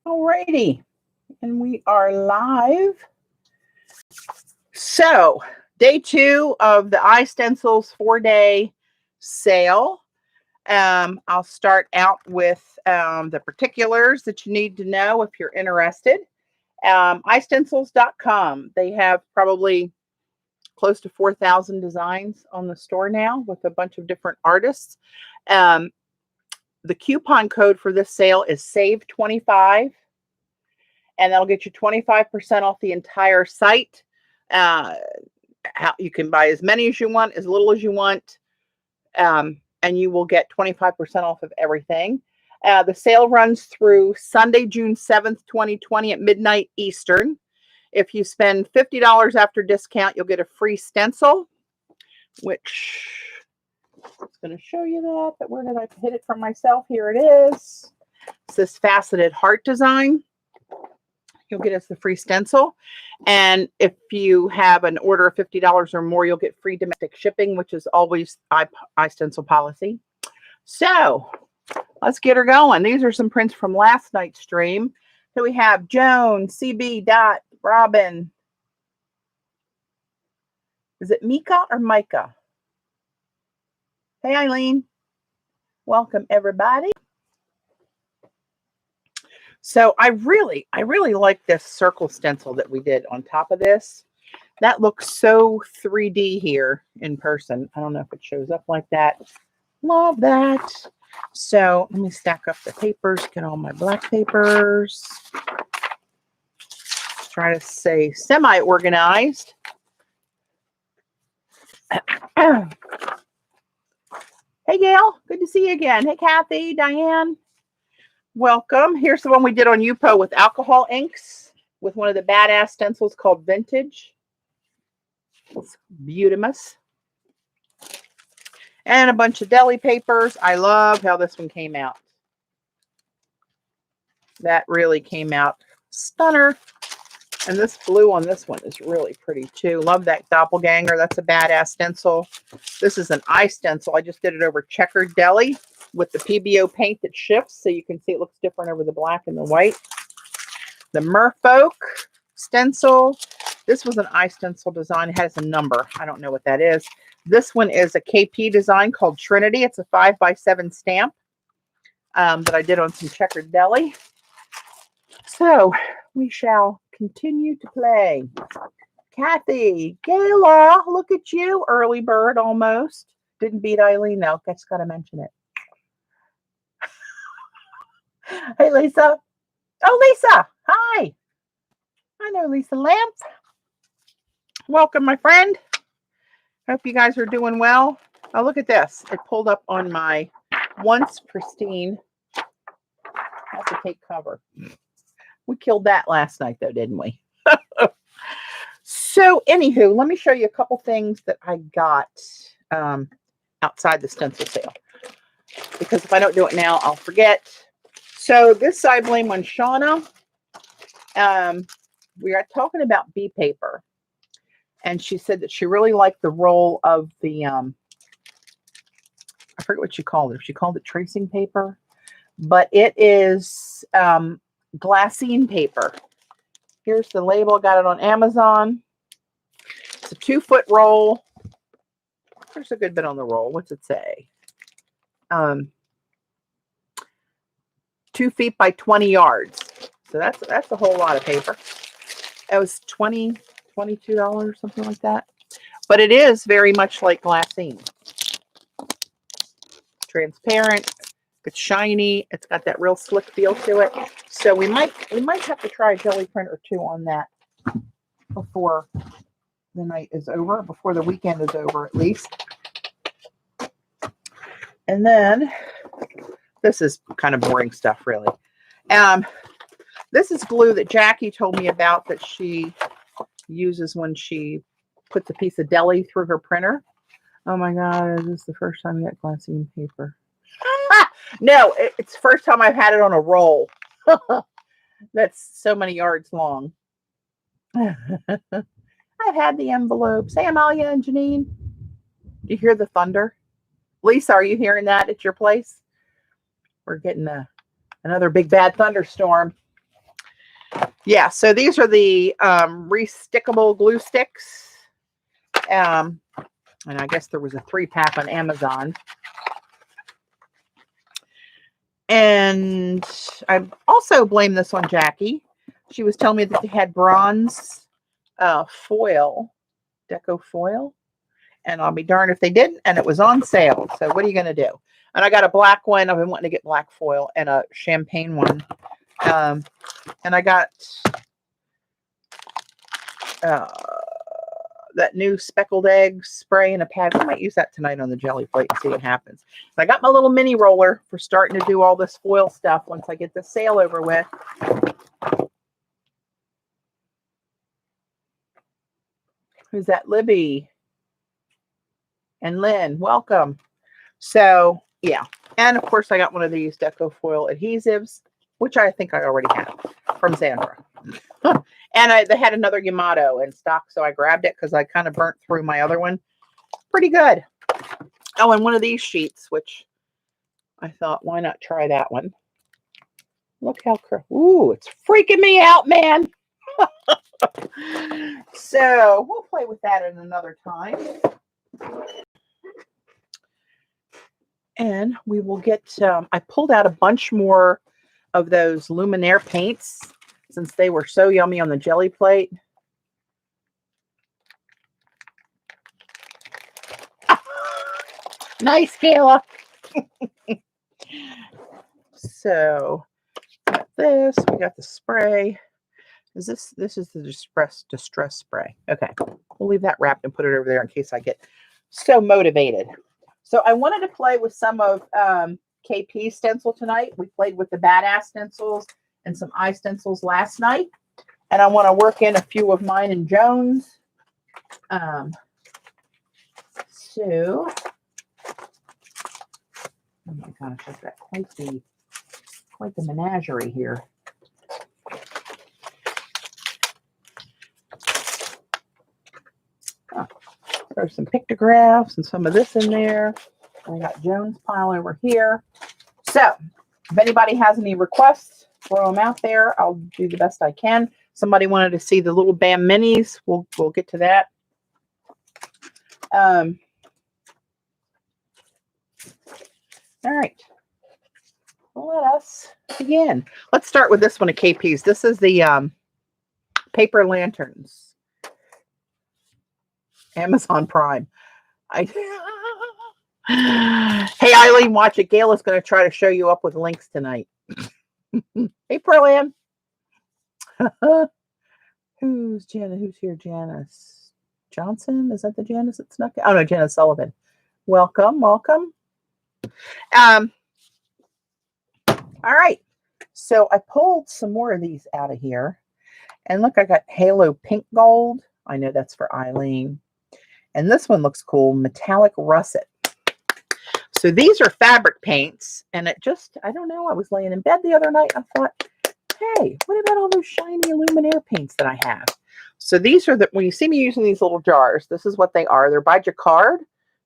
Alrighty, and we are live. So, day 2 of the iStencils 4-day sale. I'll start out with the particulars that you need to know if you're interested. iStencils.com. They have probably close to 4,000 designs on the store now with a bunch of different artists. The coupon code for this sale is SAVE25. And that'll get you 25% off the entire site. You can buy as many as you want, as little as you want, and you will get 25% off of everything. The sale runs through Sunday, June 7th, 2020 at midnight Eastern. If you spend $50 after discount, you'll get a free stencil, which I'm going to show you that. Where did I hit it from myself? Here it is. It's this faceted heart design. You'll get us the free stencil. And if you have an order of $50 or more, you'll get free domestic shipping, which is always iStencil policy. So let's get her going. These are some prints from last night's stream. So we have Joan, CB, Dot, Robin. Is it Mika or Micah? Hey, Eileen. Welcome, everybody. So I really like this circle stencil that we did on top of this. That looks so 3D here in person. I don't know if it shows up like that. Love that. So let me stack up the papers, get all my black papers. Try to stay semi-organized. Hey, Gail. Good to see you again. Hey, Kathy, Diane. Welcome. Here's the one we did on Yupo with alcohol inks with one of the badass stencils called Vintage. It's beautimous. And a bunch of deli papers. I love how this one came out. That really came out stunner. And this blue on this one is really pretty too. Love that doppelganger. That's a badass stencil. This is an iStencil. I just did it over checkered deli with the PBO paint that shifts, so you can see it looks different over the black and the white. The Merfolk stencil. This was an iStencil design. It has a number. I don't know what that is. This one is a KP design called Trinity. It's a 5x7 stamp that I did on some checkered deli. So we shall continue to play. Kathy, Gayla, look at you. Early bird almost. Didn't beat Eileen though. Just got to mention it. Hey, Lisa. Oh, Lisa. Hi. I know Lisa Lamp. Welcome, my friend. Hope you guys are doing well. Oh, look at this. It pulled up on my once pristine acetate cover. We killed that last night, though, didn't we? So, anywho, let me show you a couple things that I got outside the stencil sale. Because if I don't do it now, I'll forget. So, this I blame on Shauna. We are talking about bee paper. And she said that she really liked the roll of the, I forget what she called it. She called it tracing paper. But it is glassine paper. Here's the label. Got it on Amazon. It's a 2-foot roll. There's a good bit on the roll. What's it say? 2 feet by 20 yards. So that's a whole lot of paper. It was $22, something like that. But it is very much like glassine. Transparent. It's shiny. It's got that real slick feel to it. So we might have to try a jelly print or two on that before the night is over, before the weekend is over at least. And then this is kind of boring stuff, really. This is glue that Jackie told me about that she uses when she puts a piece of deli through her printer. Oh my God, this is the first time I got glassine paper. No, it's the first time I've had it on a roll. That's so many yards long. I've had the envelopes. Hey, Amalia and Janine. Do you hear the thunder? Lisa, are you hearing that at your place? We're getting another big bad thunderstorm. Yeah, so these are the restickable glue sticks. And I guess there was a 3-pack on Amazon. And I also blame this on Jackie. She was telling me that they had bronze foil, deco foil. And I'll be darned if they didn't. And it was on sale. So what are you going to do? And I got a black one. I've been wanting to get black foil and a champagne one. And I got that new speckled egg spray in a pad. I might use that tonight on the jelly plate and see what happens. So I got my little mini roller for starting to do all this foil stuff once I get the sale over with. Who's that? Libby and Lynn, welcome. So yeah, and of course I got one of these deco foil adhesives, which I think I already have from Zandra. And they had another Yamato in stock, so I grabbed it because I kind of burnt through my other one. Pretty good. Oh, and one of these sheets, which I thought, why not try that one? Look how ooh, it's freaking me out, man. So we'll play with that at another time. And we will get, I pulled out a bunch more of those Luminaire paints since they were so yummy on the jelly plate. Nice, Kayla. So, got this. We got the spray. Is this is the distress spray. Okay, we'll leave that wrapped and put it over there in case I get so motivated. So I wanted to play with some of KP's stencil tonight. We played with the Badass stencils and some iStencils last night. And I want to work in a few of mine and Joan's. So, oh my gosh, I've got quite the menagerie here. Oh, there's some pictographs and some of this in there. I got Joan's pile over here. So, if anybody has any requests, throw them out there. I'll do the best I can. Somebody wanted to see the little BAM minis. We'll get to that. All right. Let us begin. Let's start with this one of KP's. This is the paper lanterns. Amazon Prime. Hey, Eileen, watch it. Gail is going to try to show you up with links tonight. Hey, Pearl Who's Janice? Who's here? Janice Johnson? Is that the Janice that snuck in? Oh, no, Janice Sullivan. Welcome, welcome. All right. So I pulled some more of these out of here. And look, I got Halo Pink Gold. I know that's for Eileen. And this one looks cool. Metallic Russet. So these are fabric paints. And it just, I don't know. I was laying in bed the other night. I thought, hey, what about all those shiny Luminaire paints that I have? So these are when you see me using these little jars, this is what they are. They're by Jacquard,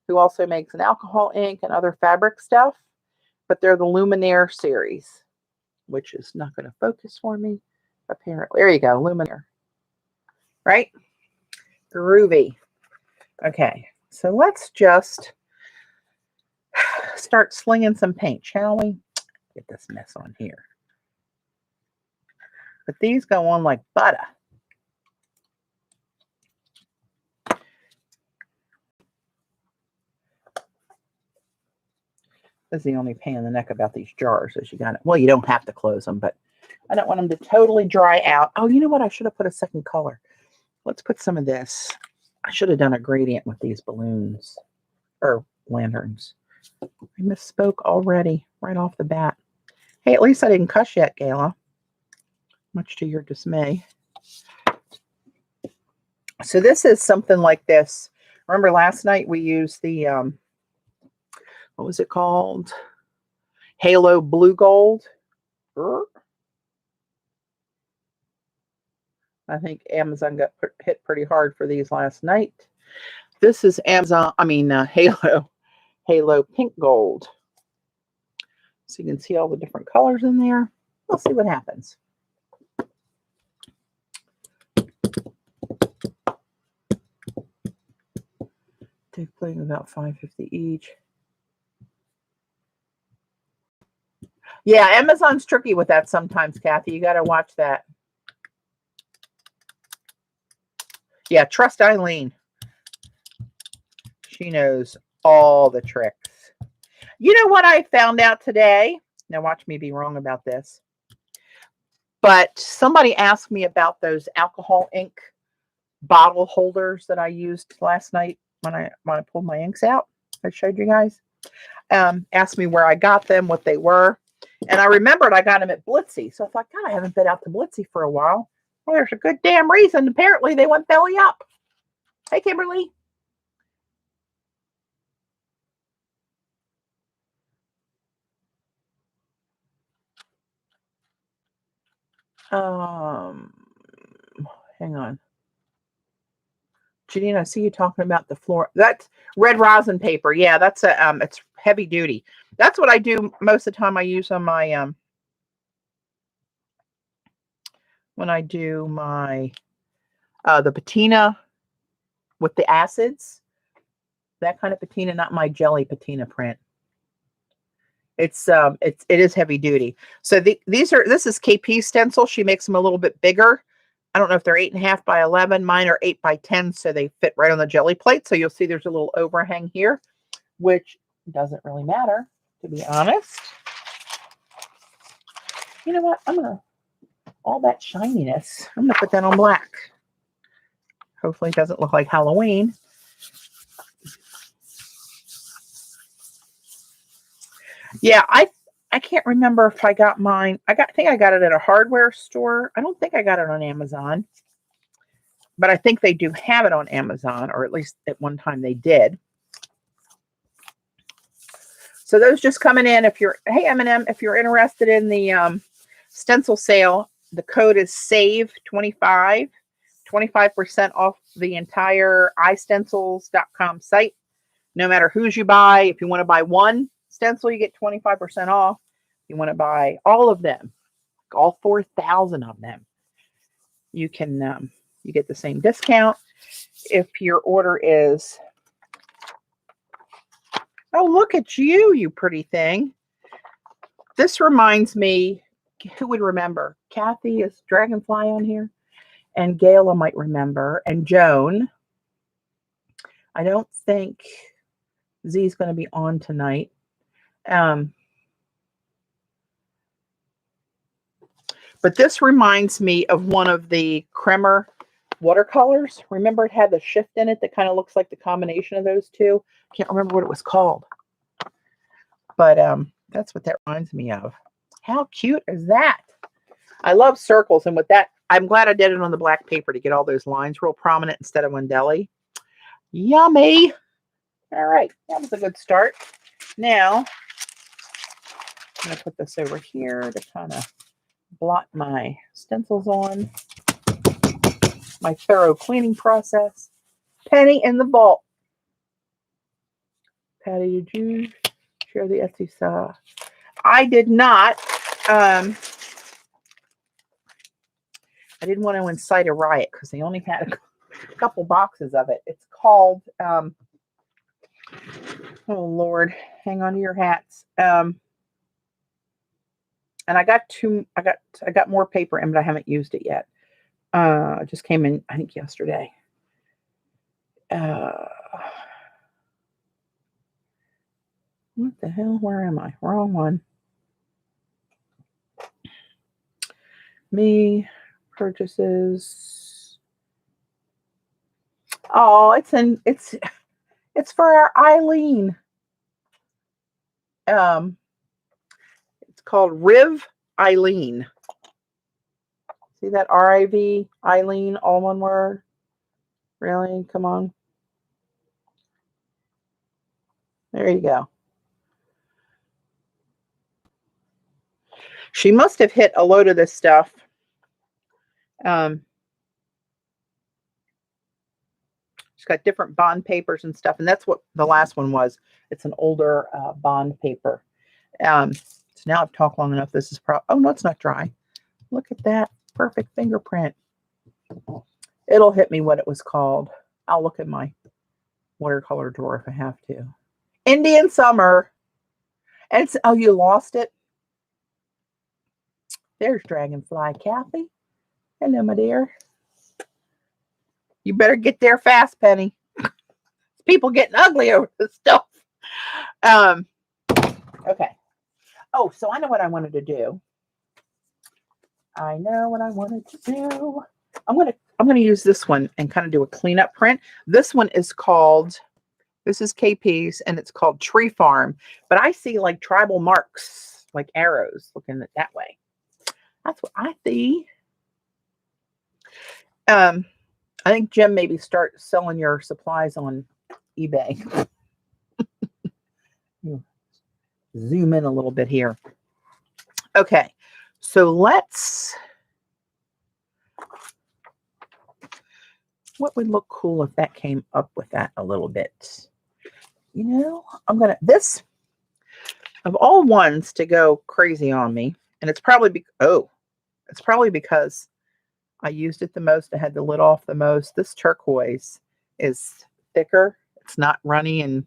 who also makes an alcohol ink and other fabric stuff. But they're the Luminaire series, which is not going to focus for me, apparently. There you go, Luminaire. Right? Groovy. Okay, so let's just start slinging some paint, shall we? Get this mess on here. But these go on like butter. That's the only pain in the neck about these jars is you got it. Well, you don't have to close them, but I don't want them to totally dry out. Oh, you know what? I should have put a second color. Let's put some of this. I should have done a gradient with these balloons or lanterns. I misspoke already right off the bat. Hey, at least I didn't cuss yet, Gayla. Much to your dismay. So this is something like this. Remember last night we used the, what was it called? Halo Blue Gold. I think Amazon got hit pretty hard for these last night. This is Halo Pink Gold. So you can see all the different colors in there. We'll see what happens. They're playing about $5.50 each. Yeah, Amazon's tricky with that sometimes, Kathy. You got to watch that. Yeah, trust Eileen. She knows all the tricks. You know what I found out today? Now watch me be wrong about this. But somebody asked me about those alcohol ink bottle holders that I used last night when I pulled my inks out. I showed you guys. Asked me where I got them, what they were. And I remembered I got them at Blitzy. So I thought, God, I haven't been out to Blitzy for a while. Well, there's a good damn reason. Apparently they went belly up. Hey, Kimberly. Hang on. Janine, I see you talking about the floor. That's red rosin paper. Yeah, that's a it's heavy duty. That's what I do most of the time. I use on my when I do my the patina with the acids. That kind of patina, not my jelly patina print. It is heavy duty. So this is KP stencil. She makes them a little bit bigger. I don't know if they're 8.5 by 11. Mine are 8 by 10, so they fit right on the jelly plate. So you'll see there's a little overhang here, which doesn't really matter, to be honest. You know what? All that shininess, I'm gonna put that on black. Hopefully it doesn't look like Halloween. Yeah, I can't remember if I got mine. I think I got it at a hardware store. I don't think I got it on Amazon. But I think they do have it on Amazon, or at least at one time they did. So those just coming in. Hey, M&M, if you're interested in the stencil sale, the code is SAVE25, 25% off the entire iStencils.com site. No matter whose you buy, if you want to buy one stencil, you get 25% off. If you want to buy all of them, all 4,000 of them, you can you get the same discount. If your order is, oh, look at you, you pretty thing. This reminds me, who would remember? Kathy, is Dragonfly on here? And Gayla might remember. And Joan. I don't think Z's going to be on tonight. But this reminds me of one of the Kremer watercolors. Remember, it had the shift in it that kind of looks like the combination of those two. Can't remember what it was called. But that's what that reminds me of. How cute is that? I love circles. And with that, I'm glad I did it on the black paper to get all those lines real prominent instead of Wendelli. Yummy. All right. That was a good start. Now, I'm going to put this over here to kind of blot my stencils on. My thorough cleaning process. Penny in the vault. Patty, did you share the Etsy stuff? I did not. I didn't want to incite a riot because they only had a couple boxes of it. It's called, oh Lord, hang on to your hats. And I got more paper in, but I haven't used it yet. It just came in, I think, yesterday. What the hell? Where am I? Wrong one. Me, purchases. Oh, it's for our Eileen. It's called Riv Eileen. See that R-I-V, Eileen, all one word? Really? Come on. There you go. She must have hit a load of this stuff. She's got different bond papers and stuff, and that's what the last one was. It's an older bond paper. So now I've talked long enough. This is oh no, it's not dry. Look at that perfect fingerprint. It'll hit me what it was called. I'll look at my watercolor drawer if I have to. Indian Summer. And it's, oh, you lost it? There's Dragonfly Kathy. Hello, my dear. You better get there fast, Penny. People getting ugly over this stuff. Okay. Oh, so I know what I wanted to do. I know what I wanted to do. I'm gonna use this one and kind of do a cleanup print. This one is called, this is KP's, and it's called Tree Farm. But I see like tribal marks, like arrows, looking at that way. That's what I see. I think Jim maybe start selling your supplies on eBay. Zoom in a little bit here. Okay, so let's, what would look cool if that came up with that a little bit? You know, I'm gonna, this, of all ones to go crazy on me, and it's probably, it's probably because I used it the most, I had the lid off the most. This turquoise is thicker. It's not runny and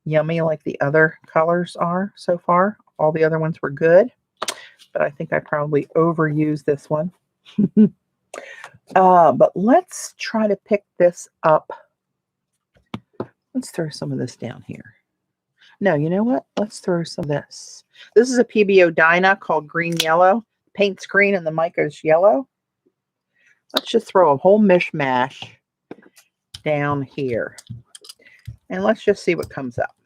yummy like the other colors are so far. All the other ones were good, but I think I probably overused this one. But let's try to pick this up. Let's throw some of this down here. No, you know what? Let's throw some of this. This is a PBO Dyna called Green Yellow. Paint's green and the mica's yellow. Let's just throw a whole mishmash down here. And let's just see what comes up.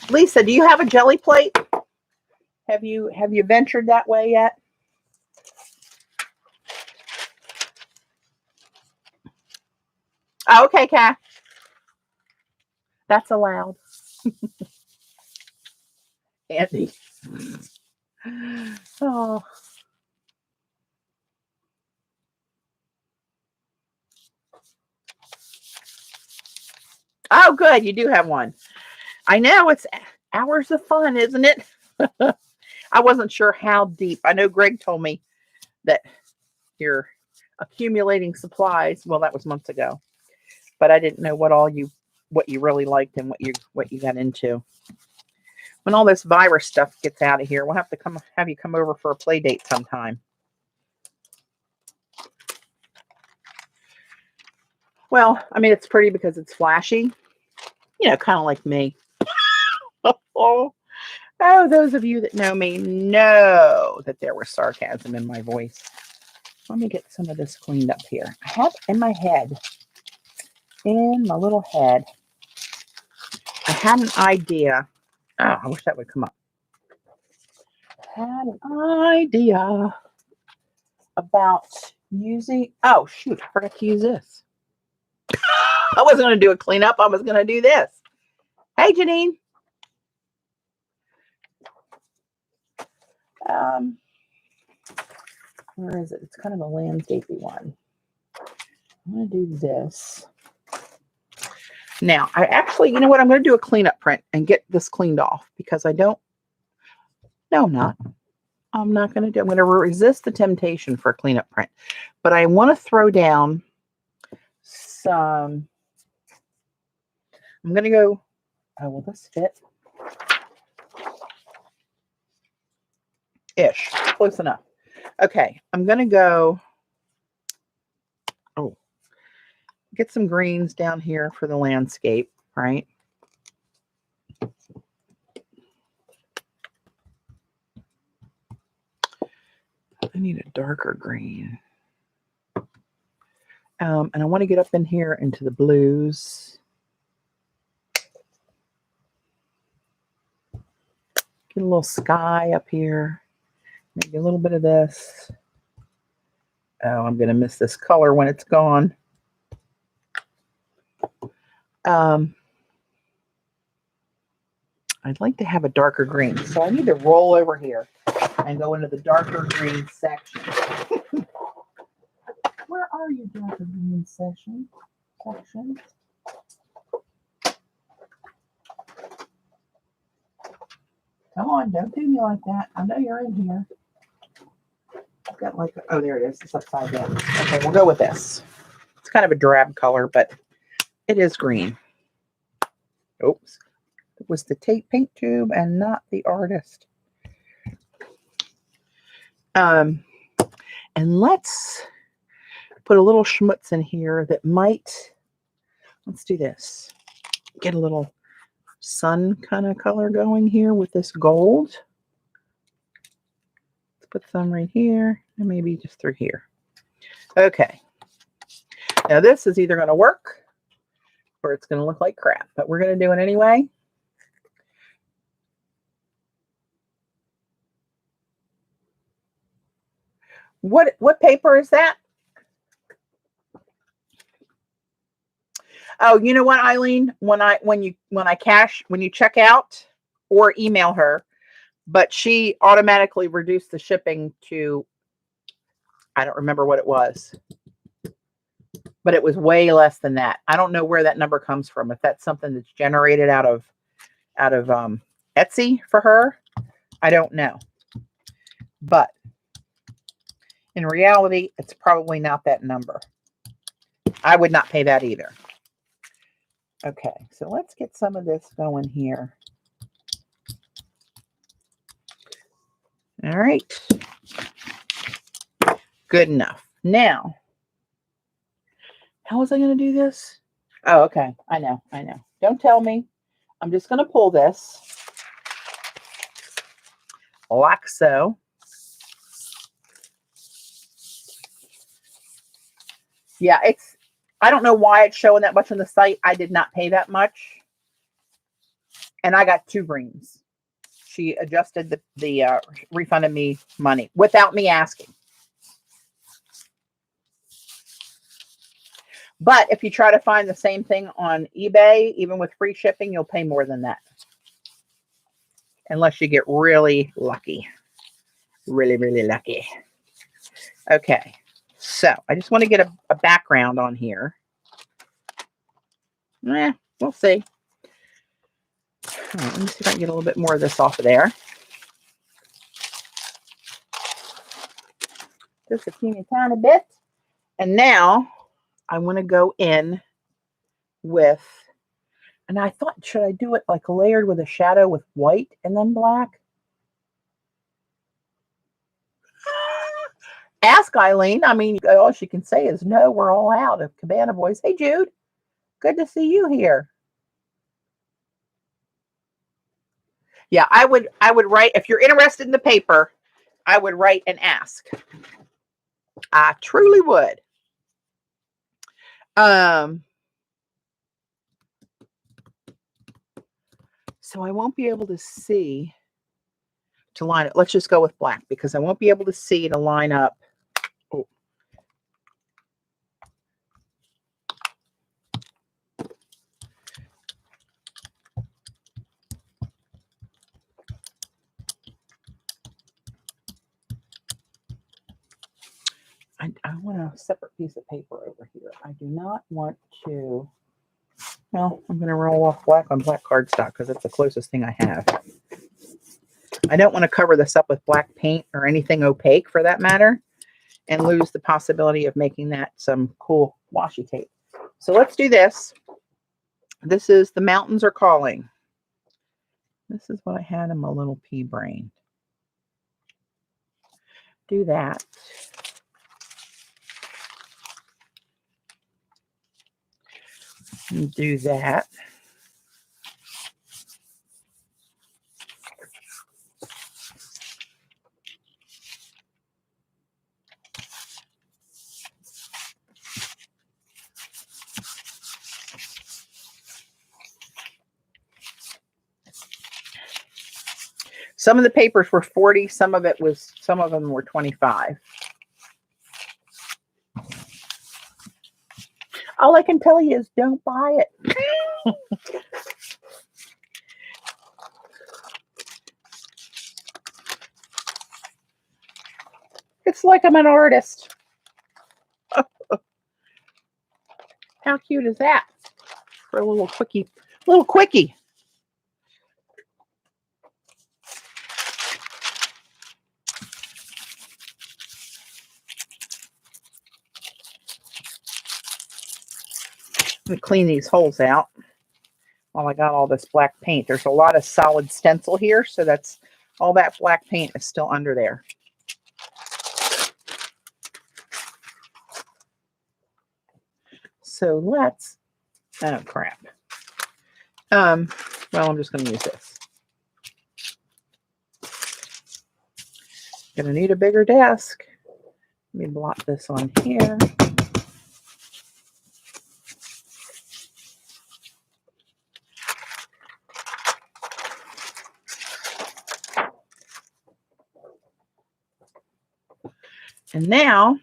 Lisa, do you have a jelly plate? Have you ventured that way yet? Oh, okay, Kat. That's allowed. Andy. Oh. Oh, good. You do have one. I know, it's hours of fun, isn't it? I wasn't sure how deep. I know Greg told me that you're accumulating supplies. Well, that was months ago, but I didn't know what you really liked and what you got into. When all this virus stuff gets out of here, we'll have to have you come over for a play date sometime. Well, I mean, it's pretty because it's flashy, you know, kind of like me. Oh, those of you that know me know that there was sarcasm in my voice. Let me get some of this cleaned up here. I have in my little head, I had an idea. Oh, I wish that would come up. I had an idea about using, oh shoot, I forgot to use this. I wasn't going to do a cleanup. I was going to do this. Hey, Janine. Where is it? It's kind of a landscapey one. I'm going to do this. Now, I actually, you know what? I'm going to do a cleanup print and get this cleaned off because I don't, no, I'm not. I'm not going to do, I'm going to resist the temptation for a cleanup print. But I want to throw down some, I'm going to go, oh, will this fit? Ish, close enough. Okay, I'm going to go, get some greens down here for the landscape, right? I need a darker green. And I want to get up in here into the blues. Get a little sky up here. Maybe a little bit of this. Oh, I'm going to miss this color when it's gone. I'd like to have a darker green. So I need to roll over here and go into the darker green section. Where are you, darker green section? Come on, don't do me like that. I know you're in here. I've got like, oh, there it is. It's upside down. Okay, we'll go with this. It's kind of a drab color, but it is green. Oops. It was the tape paint tube and not the artist. And let's put a little schmutz in here that might, let's do this. Get a little sun kind of color going here with this gold. Let's put some right here and maybe just through here. Okay. Now this is either going to work or it's going to look like crap, but we're going to do it anyway. What paper is that? Oh, you know what, Eileen? When you check out or email her, but she automatically reduced the shipping to, I don't remember what it was, but it was way less than that. I don't know where that number comes from. If that's something that's generated out of Etsy for her, I don't know. But in reality, it's probably not that number. I would not pay that either. Okay, so let's get some of this going here. All right. Good enough. Now, how was I going to do this? Oh, okay. I know. Don't tell me. I'm just going to pull this like so. Yeah, I don't know why it's showing that much on the site. I did not pay that much. And I got 2 greens. She adjusted the refunded me money without me asking. But if you try to find the same thing on eBay, even with free shipping, you'll pay more than that. Unless you get really lucky. Really, really lucky. Okay. So I just want to get a background on here. We'll see. All right, let me see if I can get a little bit more of this off of there. Just a teeny tiny bit. And now I want to go in with, and I thought, should I do it like layered with a shadow with white and then black? Ask Eileen. I mean, all she can say is no, we're all out of Cabana Boys. Hey, Jude. Good to see you here. Yeah, I would write, if you're interested in the paper, I would write and ask. I truly would. So I won't be able to see to line it. Let's just go with black because I won't be able to see to line up. Oh. I want a separate piece of paper over here. I do not want to. Well, I'm going to roll off black on black cardstock because that's the closest thing I have. I don't want to cover this up with black paint or anything opaque for that matter and lose the possibility of making that some cool washi tape. So let's do this. This is The Mountains Are Calling. This is what I had in my little pea brain. Do that. And do that. Some of the papers were 40, some of them were 25. All I can tell you is don't buy it. It's like I'm an artist. How cute is that? For a little quickie. Let me clean these holes out while I got all this black paint. There's a lot of solid stencil here, so that's all that black paint is still under there. So let's, oh crap. Well, I'm just going to use this. Gonna need a bigger desk. Let me blot this on here. And now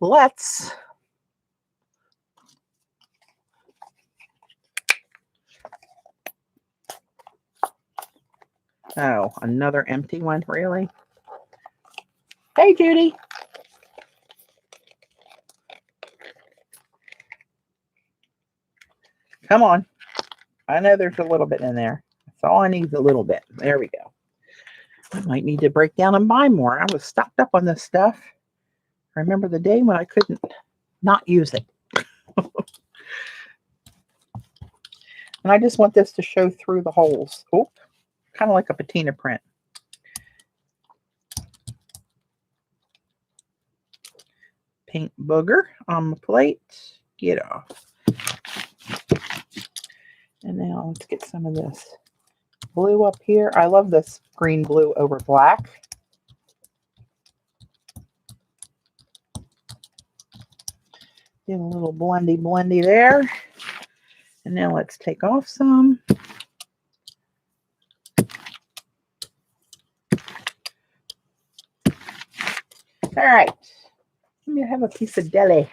let's oh, another empty one, really? Hey, Judy. Come on. I know there's a little bit in there. That's all I need is a little bit. There we go. I might need to break down and buy more. I was stocked up on this stuff. I remember the day when I couldn't not use it. And I just want this to show through the holes. Oh, kind of like a patina print. Paint booger on the plate. Get off. And now let's get some of this blue up here. I love this green blue over black. Get a little blendy there. And now let's take off some. All right. Let me have a piece of deli.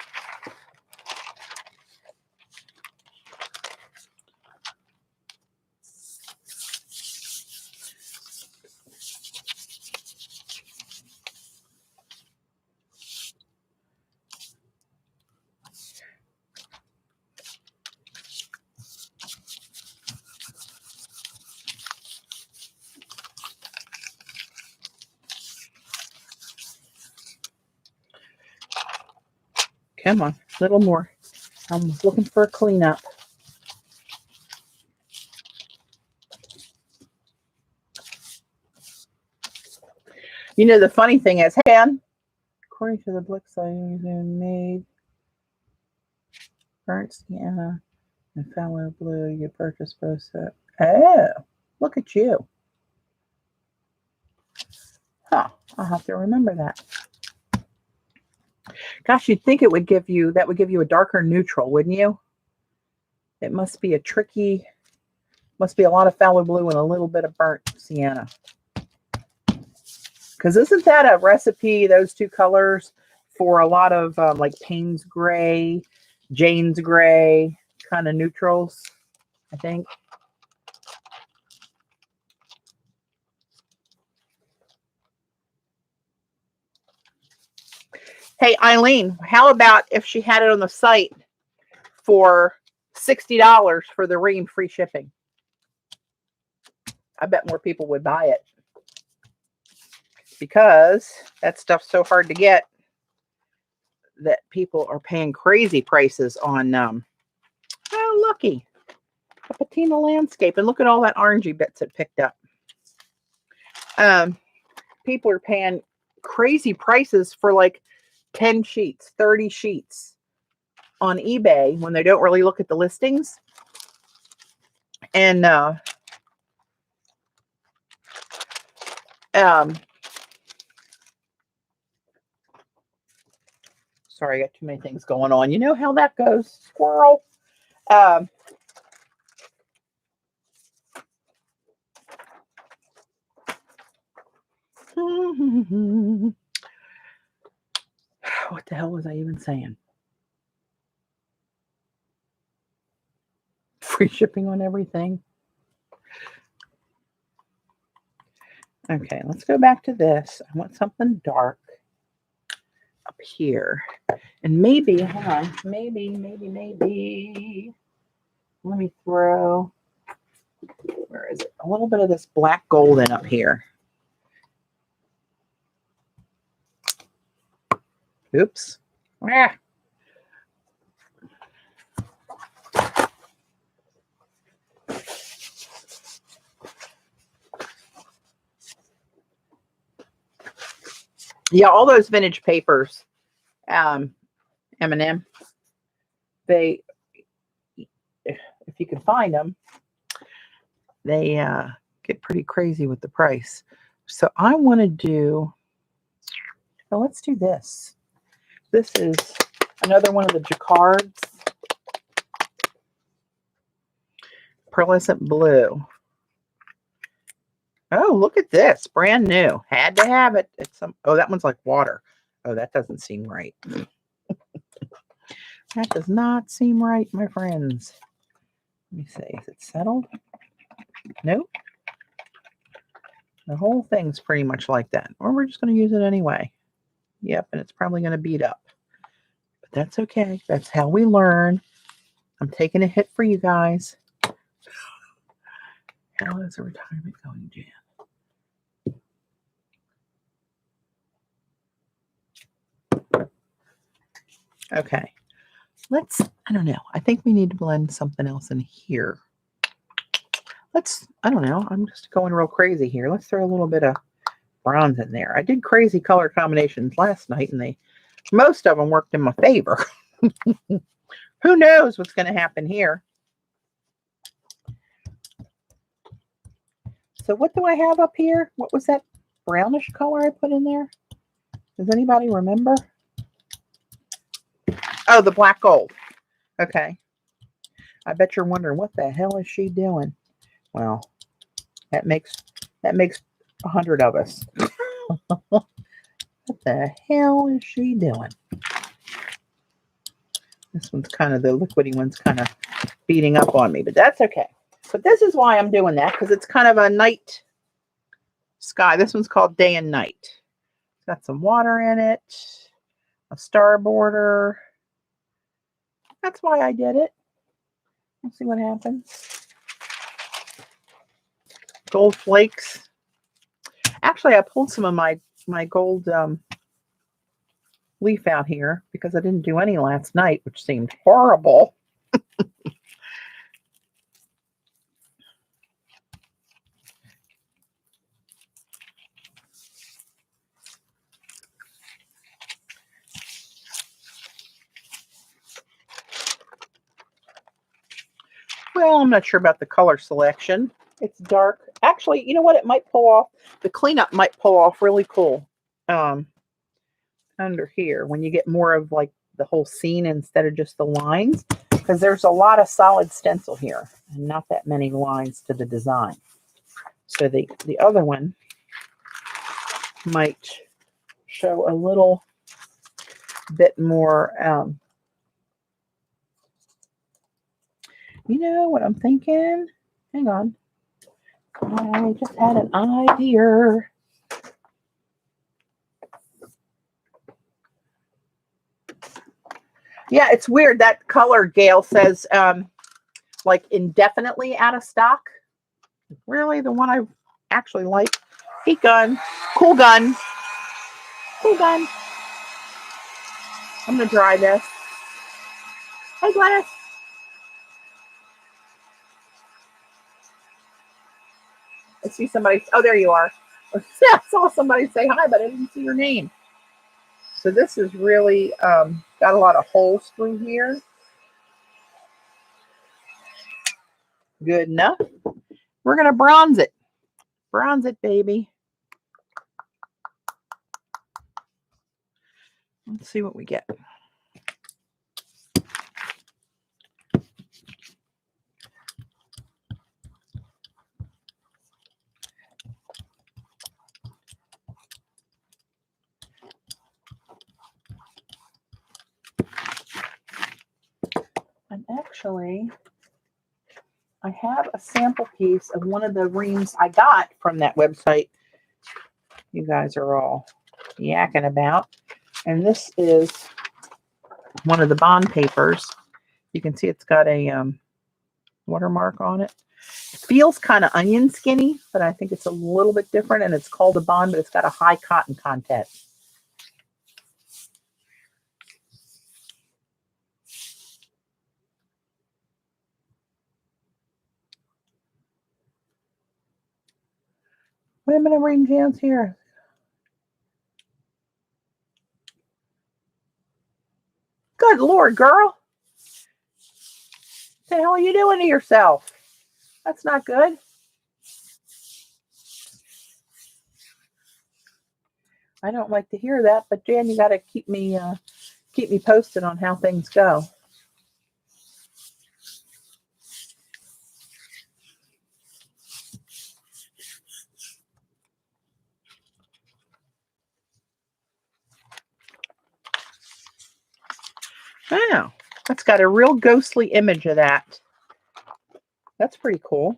Come on, a little more. I'm looking for a cleanup. You know, the funny thing is, hey, Ann, according to the book I made, burnt sienna and phthalo blue, you purchase both sets. Oh, look at you. Huh, I'll have to remember that. Gosh, you'd think it would give you, that would give you a darker neutral, wouldn't you? It must be a tricky, must be a lot of phthalo blue and a little bit of burnt sienna. Because isn't that a recipe, those two colors, for a lot of like Payne's gray, Jane's gray kind of neutrals, I think. Hey, Eileen, how about if she had it on the site for $60 for the ream free shipping? I bet more people would buy it because that stuff's so hard to get that people are paying crazy prices on, oh, looky, a patina landscape. And look at all that orangey bits it picked up. People are paying crazy prices for like 10 sheets, 30 sheets on eBay when they don't really look at the listings. And sorry, I got too many things going on. You know how that goes, squirrel. What the hell was I even saying? Free shipping on everything. Okay, let's go back to this. I want something dark up here. And maybe, hold on, maybe. Let me throw, where is it? A little bit of this black golden up here. Oops. Ah. Yeah, all those vintage papers, M&M, they, if you can find them, they get pretty crazy with the price. So I want to do, well, let's do this. This is another one of the jacquards. Pearlescent blue. Oh, look at this. Brand new. Had to have it. It's some, oh, that one's like water. Oh, that doesn't seem right. That does not seem right, my friends. Let me see. Is it settled? Nope. The whole thing's pretty much like that. Or we're just going to use it anyway. Yep, and it's probably going to beat up. But that's okay. That's how we learn. I'm taking a hit for you guys. How is the retirement going, Jan? Okay. Let's, I don't know. I think we need to blend something else in here. Let's, I don't know. I'm just going real crazy here. Let's throw a little bit of bronze in there. I did crazy color combinations last night, and most of them worked in my favor. Who knows what's going to happen here? So what do I have up here? What was that brownish color I put in there? Does anybody remember? Oh, the black gold. Okay. I bet you're wondering, what the hell is she doing? Well, that makes 100 of us. What the hell is she doing? This one's kind of, the liquidy one's kind of beating up on me, but that's okay. But this is why I'm doing that, because it's kind of a night sky. This one's called Day and Night. It's got some water in it, a star border. That's why I did it. Let's see what happens. Gold flakes. Actually, I pulled some of my gold leaf out here because I didn't do any last night, which seemed horrible. Well, I'm not sure about the color selection. It's dark. Actually, you know what? It might pull off. The cleanup might pull off really cool under here when you get more of like the whole scene instead of just the lines, because there's a lot of solid stencil here and not that many lines to the design. So the other one might show a little bit more. You know what I'm thinking? Hang on. I just had an idea. Yeah, it's weird. That color, Gail says, like indefinitely out of stock. Really, the one I actually like. Heat gun. Cool gun. Cool gun. I'm going to dry this. Hey, Gladys. I see somebody. Oh, there you are. I saw somebody say hi, but I didn't see your name. So this is really got a lot of holes through here. Good enough. We're going to bronze it. Bronze it, baby. Let's see what we get. And actually, I have a sample piece of one of the reams I got from that website you guys are all yakking about. And this is one of the bond papers. You can see it's got a watermark on it. It feels kind of onion skinny, but I think it's a little bit different, and it's called a bond, but it's got a high cotton content. Wait a minute, ream jams here. Good Lord, girl. What the hell are you doing to yourself? That's not good. I don't like to hear that, but Jan, you got to keep me posted on how things go. I know. That's got a real ghostly image of that. That's pretty cool.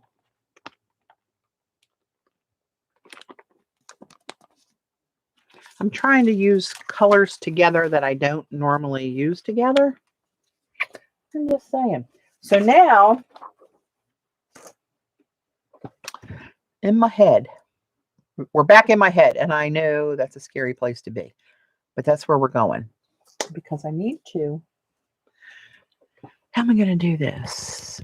I'm trying to use colors together that I don't normally use together. I'm just saying. So now, in my head, we're back in my head, and I know that's a scary place to be, but that's where we're going because I need to. How am I going to do this?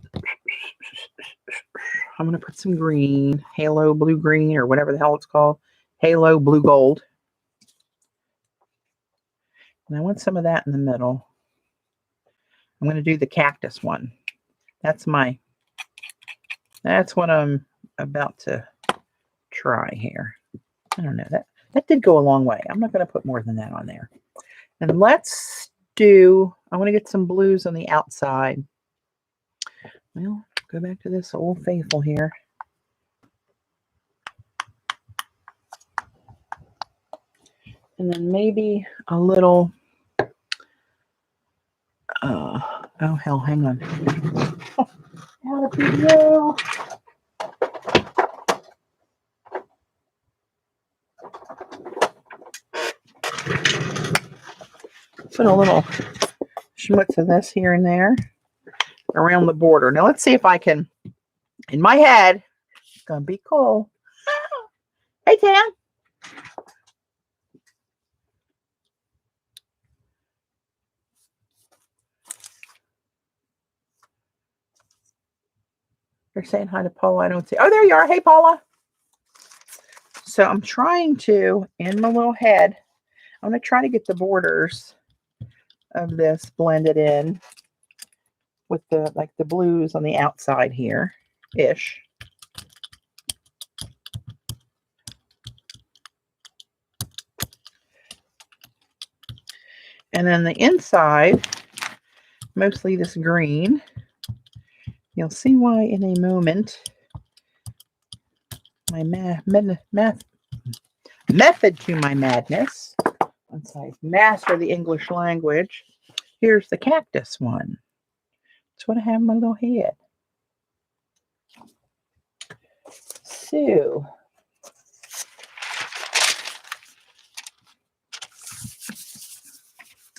I'm going to put some green, halo blue green, or whatever the hell it's called, halo blue gold. And I want some of that in the middle. I'm going to do the cactus one. That's what I'm about to try here. I don't know. That did go a long way. I'm not going to put more than that on there. And let's do, I want to get some blues on the outside. Well, go back to this old faithful here. And then maybe a little, oh hell, hang on. Oh, out of video. Put a little schmutz of this here and there around the border. Now let's see if I can, in my head, it's going to be cool. Hey, Tam. You're saying hi to Paula. I don't see. Oh, there you are. Hey, Paula. So I'm trying to, in my little head, I'm going to try to get the borders of this blended in with the blues on the outside here ish. And then the inside, mostly this green. You'll see why in a moment. My method to my madness. Once I master the English language, here's the cactus one. That's what I have in my little head. So,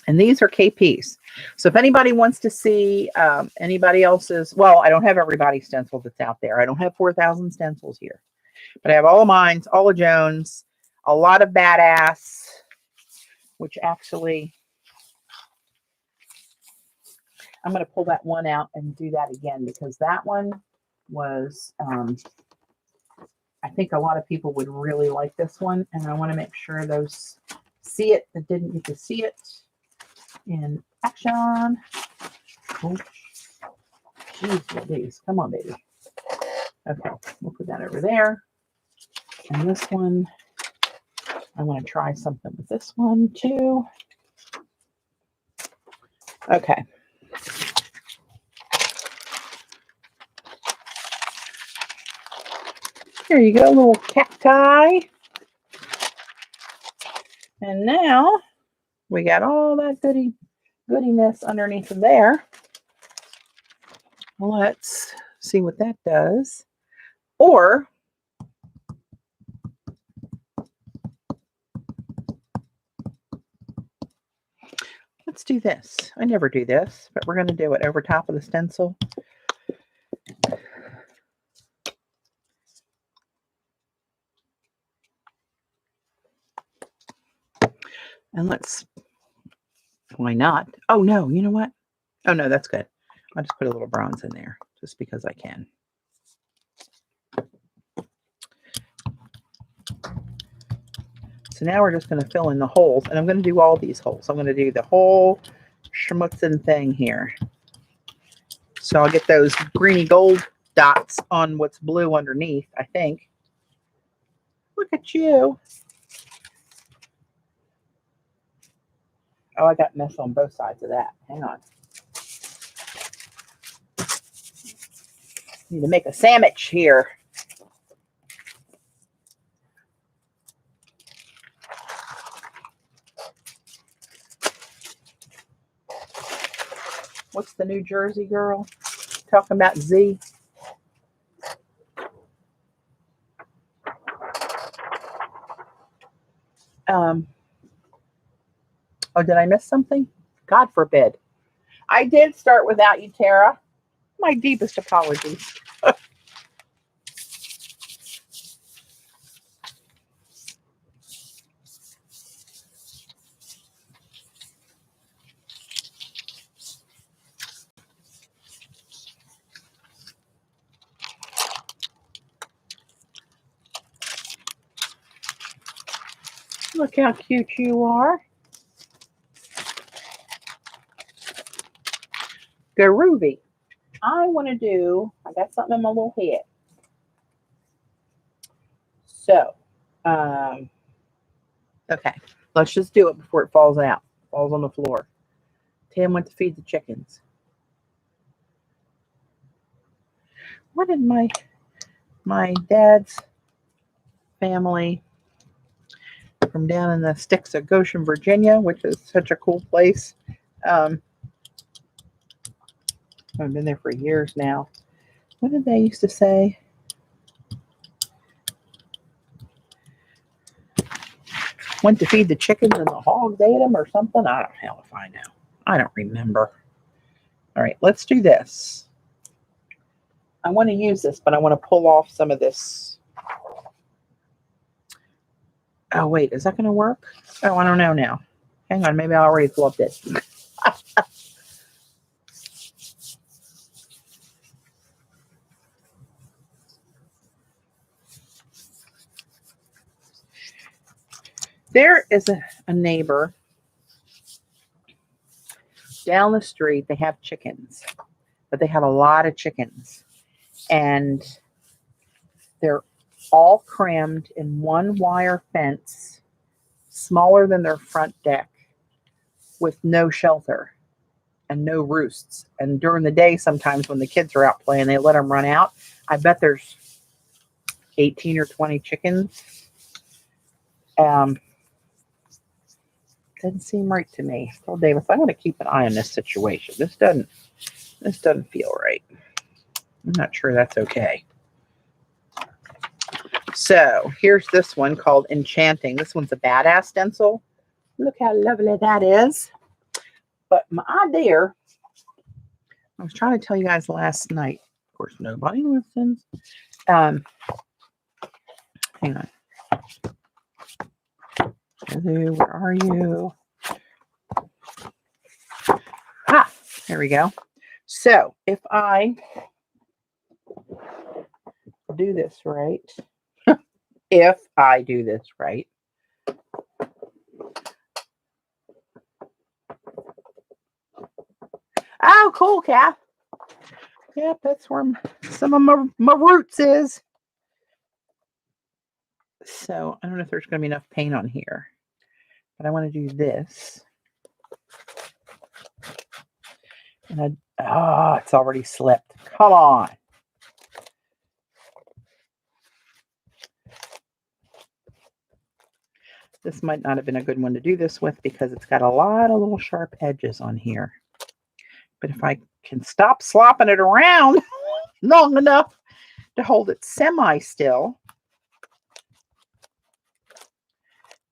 and these are KPs. So if anybody wants to see anybody else's, well, I don't have everybody's stencil that's out there. I don't have 4,000 stencils here. But I have all of mine, all of Joan's, a lot of Badass, which actually, I'm going to pull that one out and do that again because that one was, I think a lot of people would really like this one. And I want to make sure those see it that didn't get to see it in action. Oh, geez, Louise. Come on, baby. Okay, we'll put that over there. And this one, I want to try something with this one too. Okay. Here you go, little cacti. And now we got all that goodiness underneath of there. Let's see what that does. Or let's do this. I never do this, but we're going to do it over top of the stencil. And let's, why not? Oh, no, you know what? Oh, no, that's good. I'll just put a little bronze in there just because I can. So now we're just going to fill in the holes, and I'm going to do all these holes. I'm going to do the whole schmutzin thing here. So I'll get those greeny gold dots on what's blue underneath, I think. Look at you. Oh, I got mess on both sides of that. Hang on. Need to make a sandwich here. What's the New Jersey girl talking about? Z. Oh, did I miss something? God forbid. I did start without you, Tara. My deepest apologies. Look how cute you are. Groovy. I got something in my little head. So, okay, let's just do it before it falls out. Falls on the floor. Tam went to feed the chickens. What did my dad's family from down in the sticks of Goshen, Virginia, which is such a cool place. I've been there for years now. What did they used to say? Went to feed the chickens and the hogs ate them or something? I don't know. Hell if I know. I don't remember. All right, let's do this. I want to use this, but I want to pull off some of this. Oh, wait, is that going to work? Oh, I don't know now. Hang on, maybe I already flubbed it. There is a neighbor down the street. They have chickens, but they have a lot of chickens. And they're all crammed in one wire fence, smaller than their front deck, with no shelter and no roosts. And during the day, sometimes when the kids are out playing, they let them run out. I bet there's 18 or 20 chickens. Doesn't seem right to me. I told Davis, I'm going to keep an eye on this situation. This doesn't feel right. I'm not sure that's okay. So here's this one called Enchanting. This one's a badass stencil. Look how lovely that is. But my idea, I was trying to tell you guys last night. Of course, nobody listens. Hang on. Where are you? Ah, there we go. So if I do this right, Oh, cool, Kath. Yep, that's where some of my roots is. So I don't know if there's going to be enough paint on here, but I want to do this. And it's already slipped. Come on. This might not have been a good one to do this with because it's got a lot of little sharp edges on here. But if I can stop slopping it around long enough to hold it semi-still,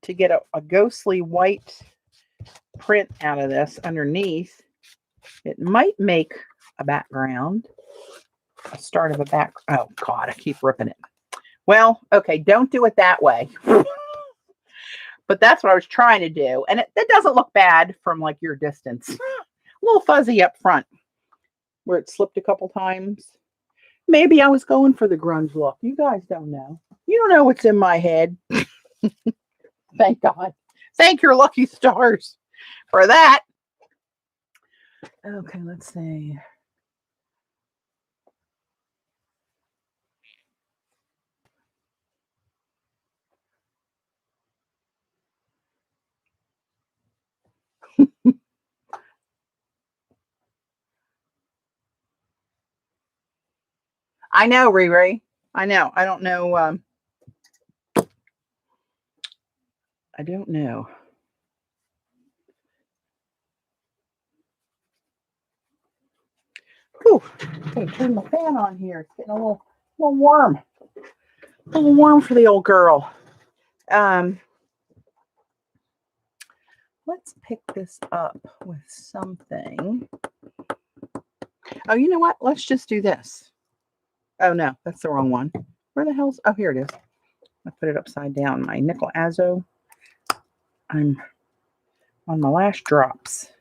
to get a ghostly white print out of this underneath, it might make a background, a start of a back. Oh God, I keep ripping it. Well, okay, don't do it that way. But that's what I was trying to do. And it doesn't look bad from like your distance. A little fuzzy up front where it slipped a couple times. Maybe I was going for the grunge look. You guys don't know. You don't know what's in my head. Thank God. Thank your lucky stars for that. Okay, let's see. I know, Riri. I know. I don't know. I don't know. Whew. Gotta turn the fan on here. It's getting a little warm. A little warm for the old girl. Let's pick this up with something. Oh, you know what? Let's just do this. Oh, no, that's the wrong one. Where the hell's... Oh, here it is. I put it upside down. My nickel azo. I'm on my last drops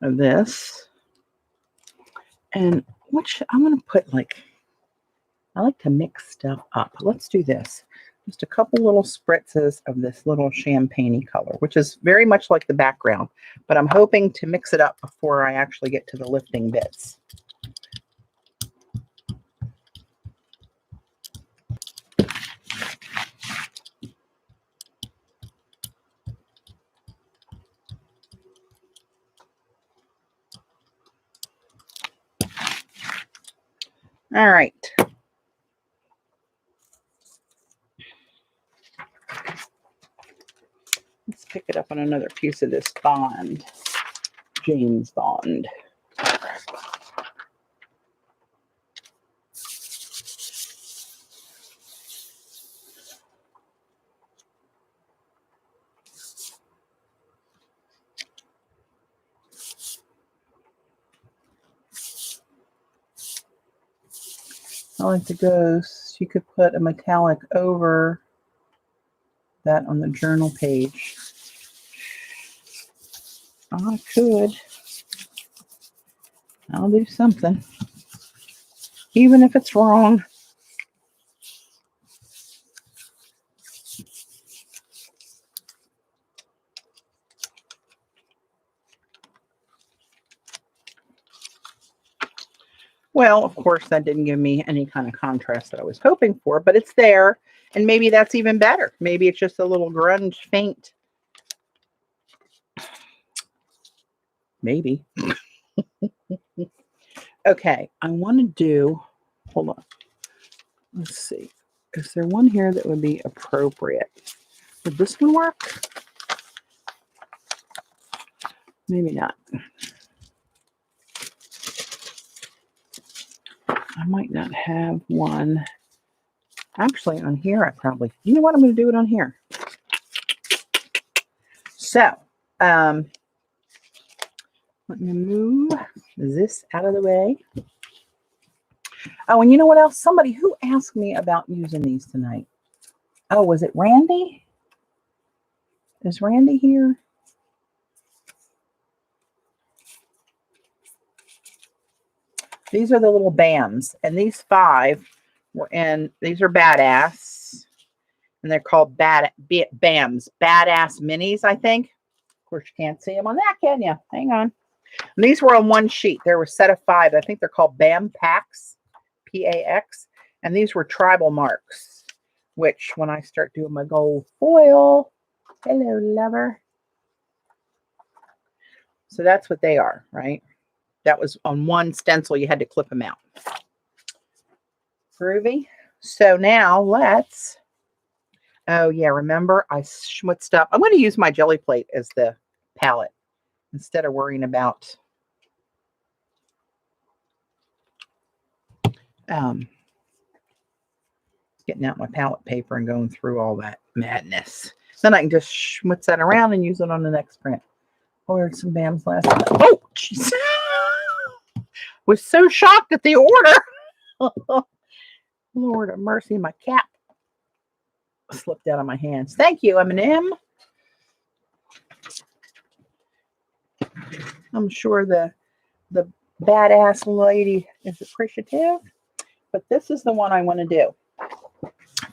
of this. And which I'm going to put like... I like to mix stuff up. Let's do this. Just a couple little spritzes of this little champagne-y color, which is very much like the background. But I'm hoping to mix it up before I actually get to the lifting bits. All right. Let's pick it up on another piece of this Bond, James Bond. I like the ghost. You could put a metallic over that on the journal page. I could. I'll do something. Even if it's wrong. Well, of course, that didn't give me any kind of contrast that I was hoping for, but it's there. And maybe that's even better. Maybe it's just a little grunge faint. Maybe. Okay, I want to do, hold on. Let's see. Is there one here that would be appropriate? Would this one work? Maybe not. I might not have one. Actually, on here, I probably, you know what? I'm going to do it on here. So, let me move this out of the way. Oh, and you know what else? Somebody who asked me about using these tonight. Oh, was it Randy? Is Randy here? These are the little BAMs, and these 5 were in, these are badass, and they're called BAMs, badass minis, I think. Of course, you can't see them on that, can you? Hang on. And these were on one sheet. There were a set of 5. I think they're called BAM packs, P-A-X, and these were tribal marks, which when I start doing my gold foil, hello, lover. So that's what they are, right? That was on one stencil. You had to clip them out. Groovy. So now let's, oh yeah, remember I schmutzed up. I'm going to use my jelly plate as the palette instead of worrying about getting out my palette paper and going through all that madness. Then I can just schmutz that around and use it on the next print. Ordered some BAMs last night. Oh, jeez. Was so shocked at the order. Lord of mercy, my cap slipped out of my hands. Thank you, M&M. I'm sure the badass lady is appreciative, but this is the one I want to do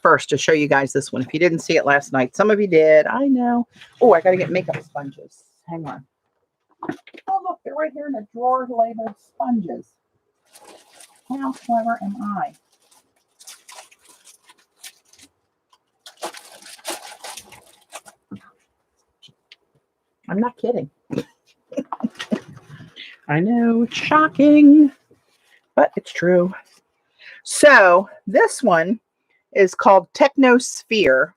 first to show you guys this one. If you didn't see it last night, some of you did. I know. Oh, I got to get makeup sponges. Hang on. Oh, look, they're right here in a drawer labeled sponges. How clever am I? I'm not kidding. I know, it's shocking, but it's true. So this one is called Technosphere.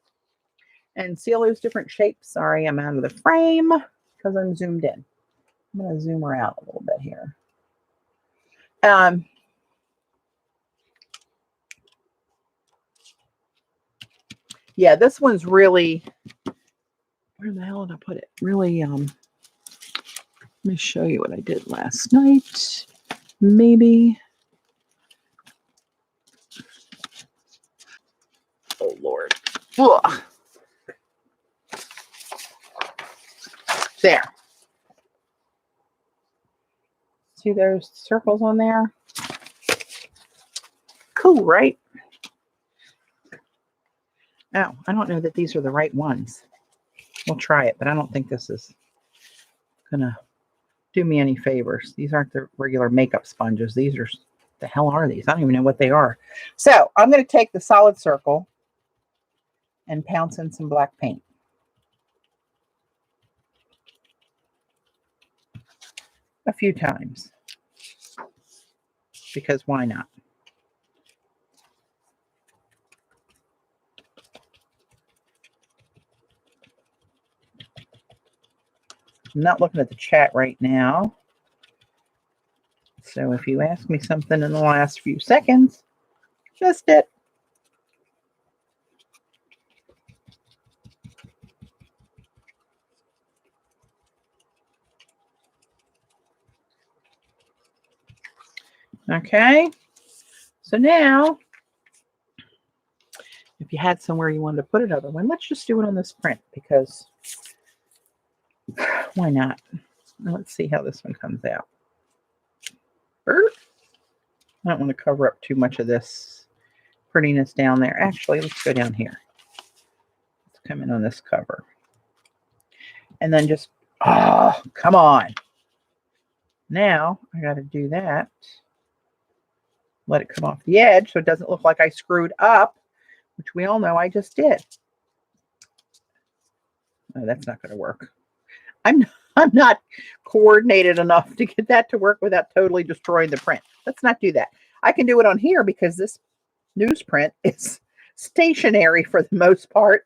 And see all those different shapes? Sorry, I'm out of the frame because I'm zoomed in. I'm going to zoom her out a little bit here. Yeah, this one's really, where the hell did I put it? Really, let me show you what I did last night. Maybe. Oh, Lord. Ugh. There. See those circles on there? Cool, right? Oh, I don't know that these are the right ones. We'll try it, but I don't think this is going to do me any favors. These aren't the regular makeup sponges. These are, the hell are these? I don't even know what they are. So I'm going to take the solid circle and pounce in some black paint. A few times. Because why not? I'm not looking at the chat right now. So if you ask me something in the last few seconds, just it. Okay. So now, if you had somewhere you wanted to put another one, let's just do it on this print because why not? Let's see how this one comes out. I don't want to cover up too much of this prettiness down there. Actually, let's go down here. Let's come in on this cover. And then just, oh, come on. Now, I got to do that. Let it come off the edge so it doesn't look like I screwed up, which we all know I just did. Oh, that's not going to work. I'm not coordinated enough to get that to work without totally destroying the print. Let's not do that. I can do it on here because this newsprint is stationary for the most part.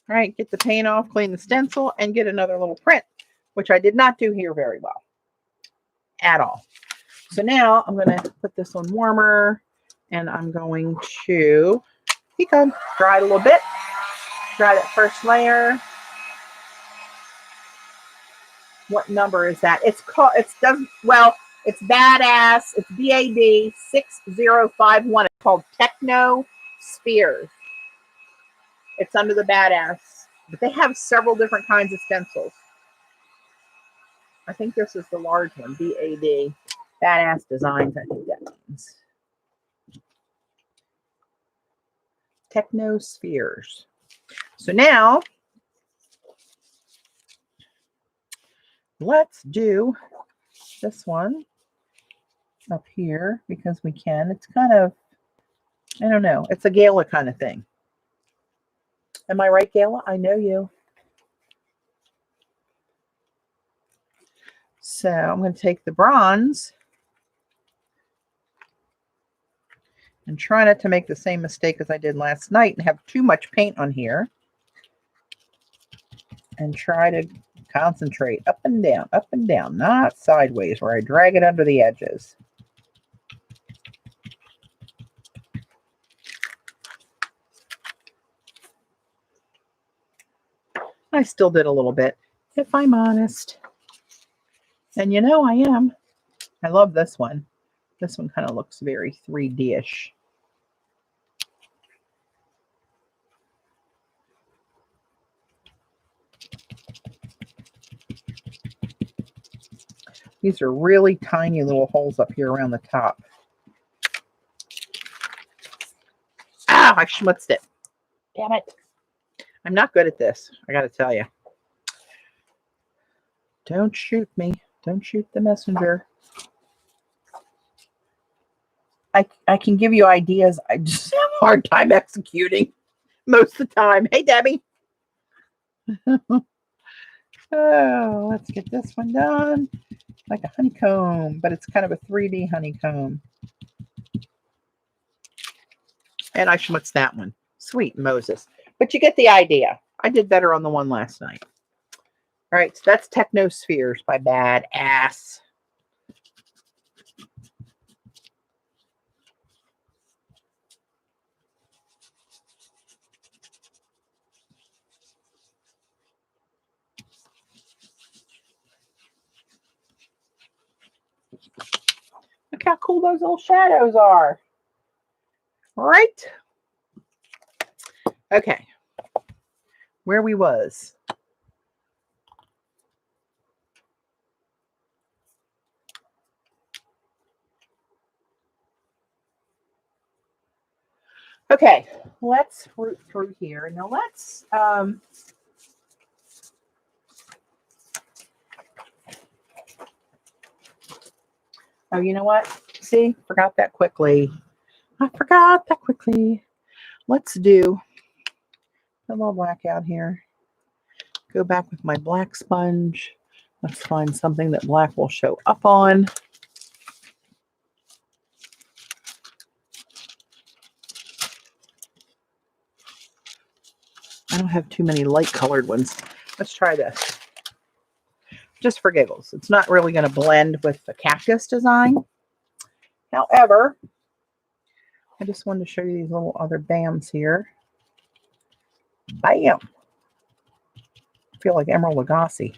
All right, get the paint off, clean the stencil, and get another little print, which I did not do here very well at all. So now I'm going to put this on warmer, and I'm going to dry it a little bit. Dry that first layer. What number is that? It's called, it's badass. It's BAD 6051. It's called Techno Spheres. It's under the badass. But they have several different kinds of stencils. I think this is the large one, BAD. Badass Designs, I think that means. Techno Spheres. So now, let's do this one up here because we can. It's kind of, I don't know, it's a gala kind of thing. Am I right, Gala? I know you. So I'm going to take the bronze and try not to make the same mistake as I did last night and have too much paint on here. And try to concentrate up and down, not sideways where I drag it under the edges. I still did a little bit, if I'm honest. And you know I am. I love this one. This one kind of looks very 3D-ish. These are really tiny little holes up here around the top. Ah, I schmutzed it. Damn it. I'm not good at this, I got to tell you. Don't shoot me. Don't shoot the messenger. I can give you ideas. I just have a hard time executing most of the time. Hey, Debbie. Oh, let's get this one done. Like a honeycomb, but it's kind of a 3D honeycomb. And I schmutz that one. Sweet Moses. But you get the idea. I did better on the one last night. All right, so that's Technospheres by Bad Ass. Look how cool those little shadows are. Right? Okay. Where we was. Okay, let's root through here. Now let's oh, you know what? See, forgot that quickly. I forgot that quickly. Let's do a little black out here. Go back with my black sponge. Let's find something that black will show up on. I don't have too many light colored ones. Let's try this. Just for giggles. It's not really going to blend with the cactus design. However, I just wanted to show you these little other BAMs here. Bam! I feel like Emerald Lagasse.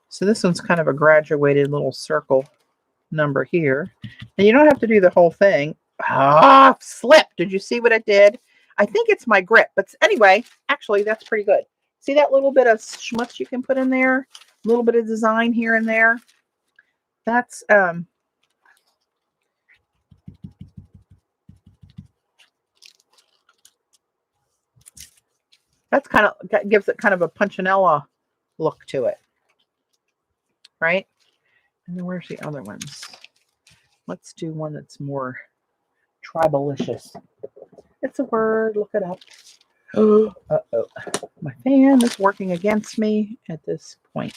So this one's kind of a graduated little circle number here. And you don't have to do the whole thing. Ah, slipped. Did you see what it did? I think it's my grip. But anyway, actually, that's pretty good. See that little bit of schmutz you can put in there? A little bit of design here and there. That's kind of gives it kind of a Punchinella look to it. Right? And then where's the other ones? Let's do one that's more tribalicious. It's a word. Look it up. Oh, uh-oh. My fan is working against me at this point.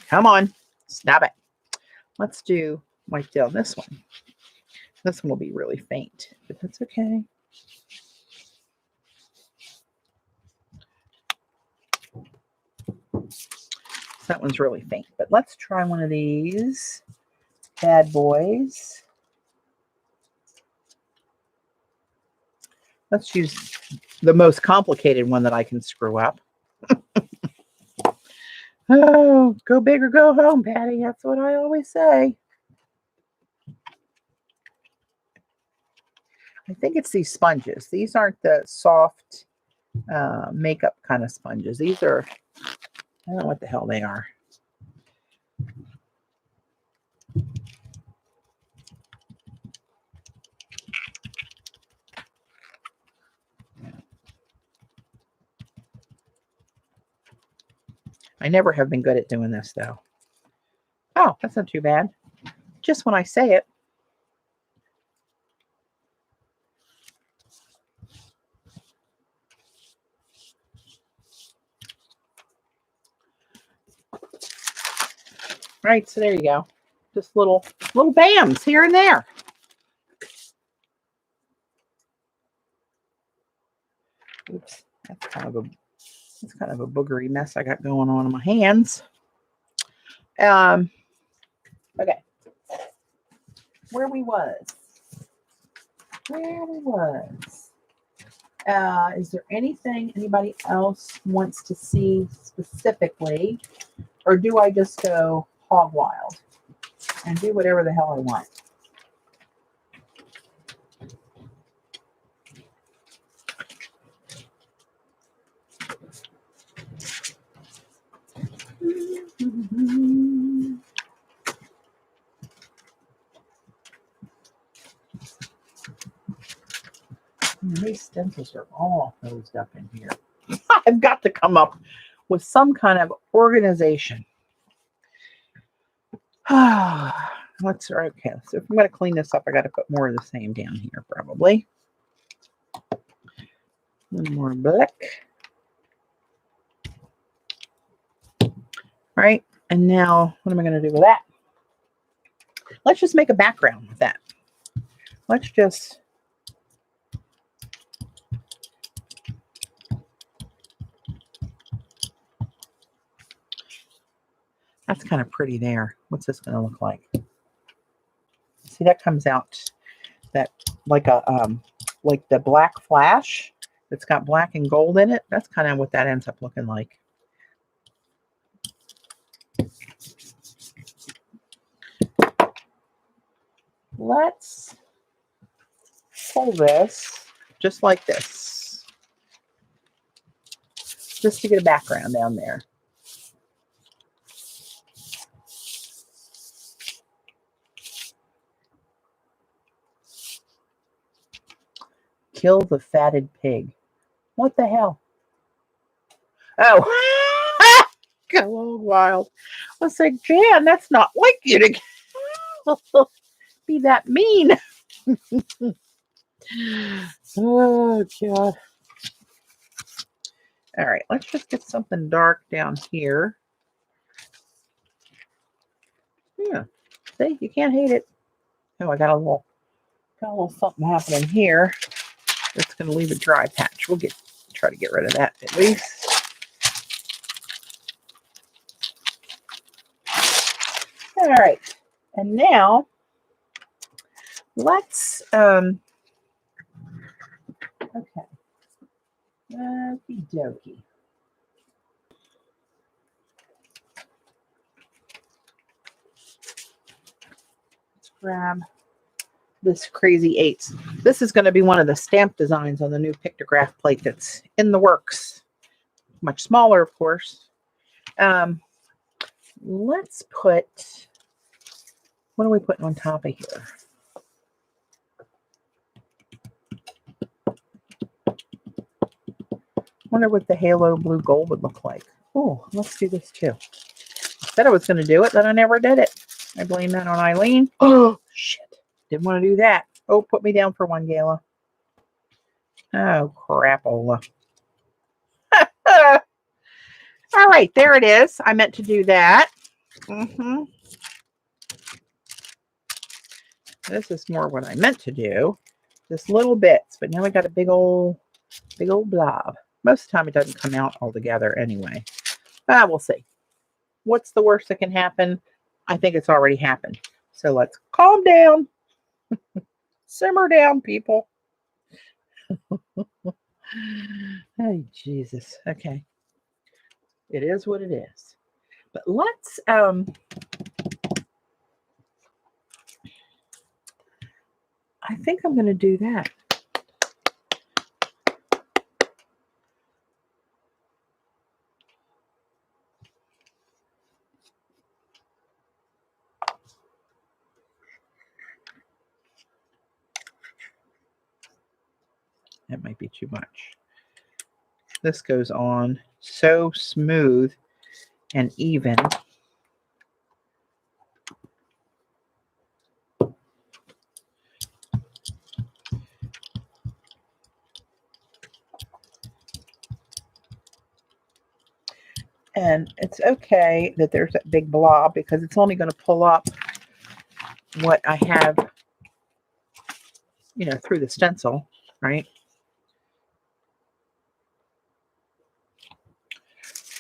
Come on. Stop it. Let's do white down this one. This one will be really faint, but that's okay. That one's really faint, but let's try one of these bad boys. Let's use the most complicated one that I can screw up. Oh, go big or go home, Patty. That's what I always say. I think it's these sponges. These aren't the soft makeup kind of sponges. These are, I don't know what the hell they are. I never have been good at doing this, though. Oh, that's not too bad. Just when I say it. Right, so there you go. Just little BAMs here and there. Oops, that's kind of a boogery mess I got going on in my hands. Okay. Where we was. Is there anything anybody else wants to see specifically? Or do I just go hog wild and do whatever the hell I want? These stencils are all closed up in here. I've got to come up with some kind of organization. Let's okay. So if I'm going to clean this up, I got to put more of the same down here, probably. A little more black. All right, and now what am I going to do with that? Let's just make a background with that. Let's just that's kind of pretty there. What's this going to look like? See, that comes out that like a like the black flash that's got black and gold in it. That's kind of what that ends up looking like. Let's pull this just like this, just to get a background down there. Kill the fatted pig. What the hell? Oh, go on wild. I was like, Jan, that's not like you to be that mean. Oh, God. All right, let's just get something dark down here. Yeah, see, you can't hate it. Oh, I got a little something happening here. That's going to leave a dry patch. We'll try to get rid of that at least. All right, and now let's okay. Okie dokie. Let's grab this Crazy Eights. This is going to be one of the stamp designs on the new pictograph plate that's in the works. Much smaller, of course. Let's put, what are we putting on top of here? Wonder what the halo blue gold would look like. Oh, let's do this too. I said I was going to do it, then I never did it. I blame that on Eileen. Oh, shit. Didn't want to do that. Oh, put me down for one, Gayla. Oh, crapola. All right, there it is. I meant to do that. This is more what I meant to do. Just little bits, but now we got a big old blob. Most of the time it doesn't come out all together anyway. We'll see. What's the worst that can happen? I think it's already happened. So let's calm down. Simmer down, people. Oh, Jesus. Okay. It is what it is. But let's I think I'm going to do that. That might be too much. This goes on so smooth and even. And it's okay that there's that big blob because it's only going to pull up what I have, you know, through the stencil, right?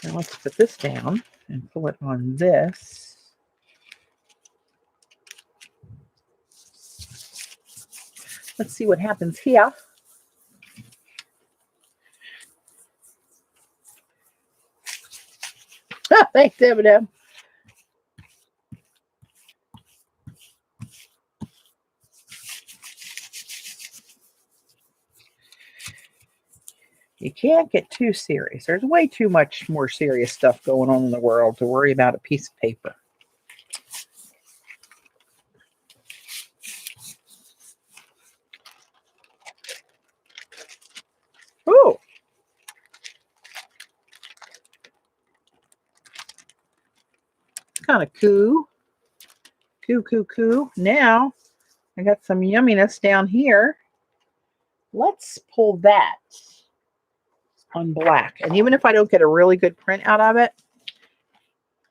Now let's put this down and pull it on this. Let's see what happens here. Thanks, Eminem. You can't get too serious. There's way too much more serious stuff going on in the world to worry about a piece of paper. kind of cool. Cool. Now, I got some yumminess down here. Let's pull that on black. And even if I don't get a really good print out of it,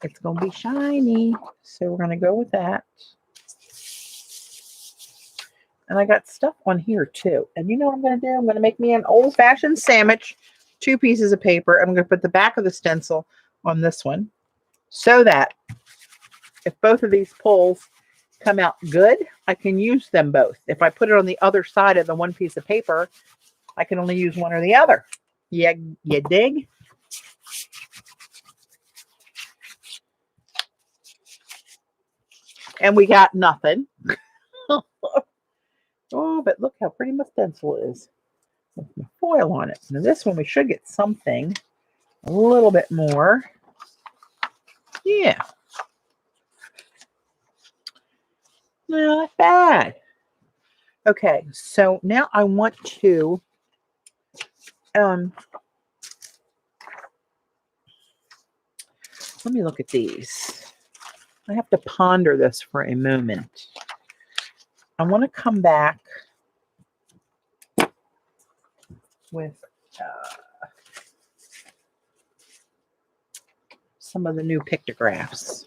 it's going to be shiny. So we're going to go with that. And I got stuff on here too. And you know what I'm going to do? I'm going to make me an old-fashioned sandwich. 2 pieces of paper. I'm going to put the back of the stencil on this one so that if both of these pulls come out good, I can use them both. If I put it on the other side of the one piece of paper, I can only use one or the other. Yeah, you dig? And we got nothing. Oh, but look how pretty my stencil is with my foil on it. Now this one we should get something a little bit more. Yeah. Not bad. Okay, so now I want to let me look at these. I have to ponder this for a moment. I want to come back with some of the new pictographs.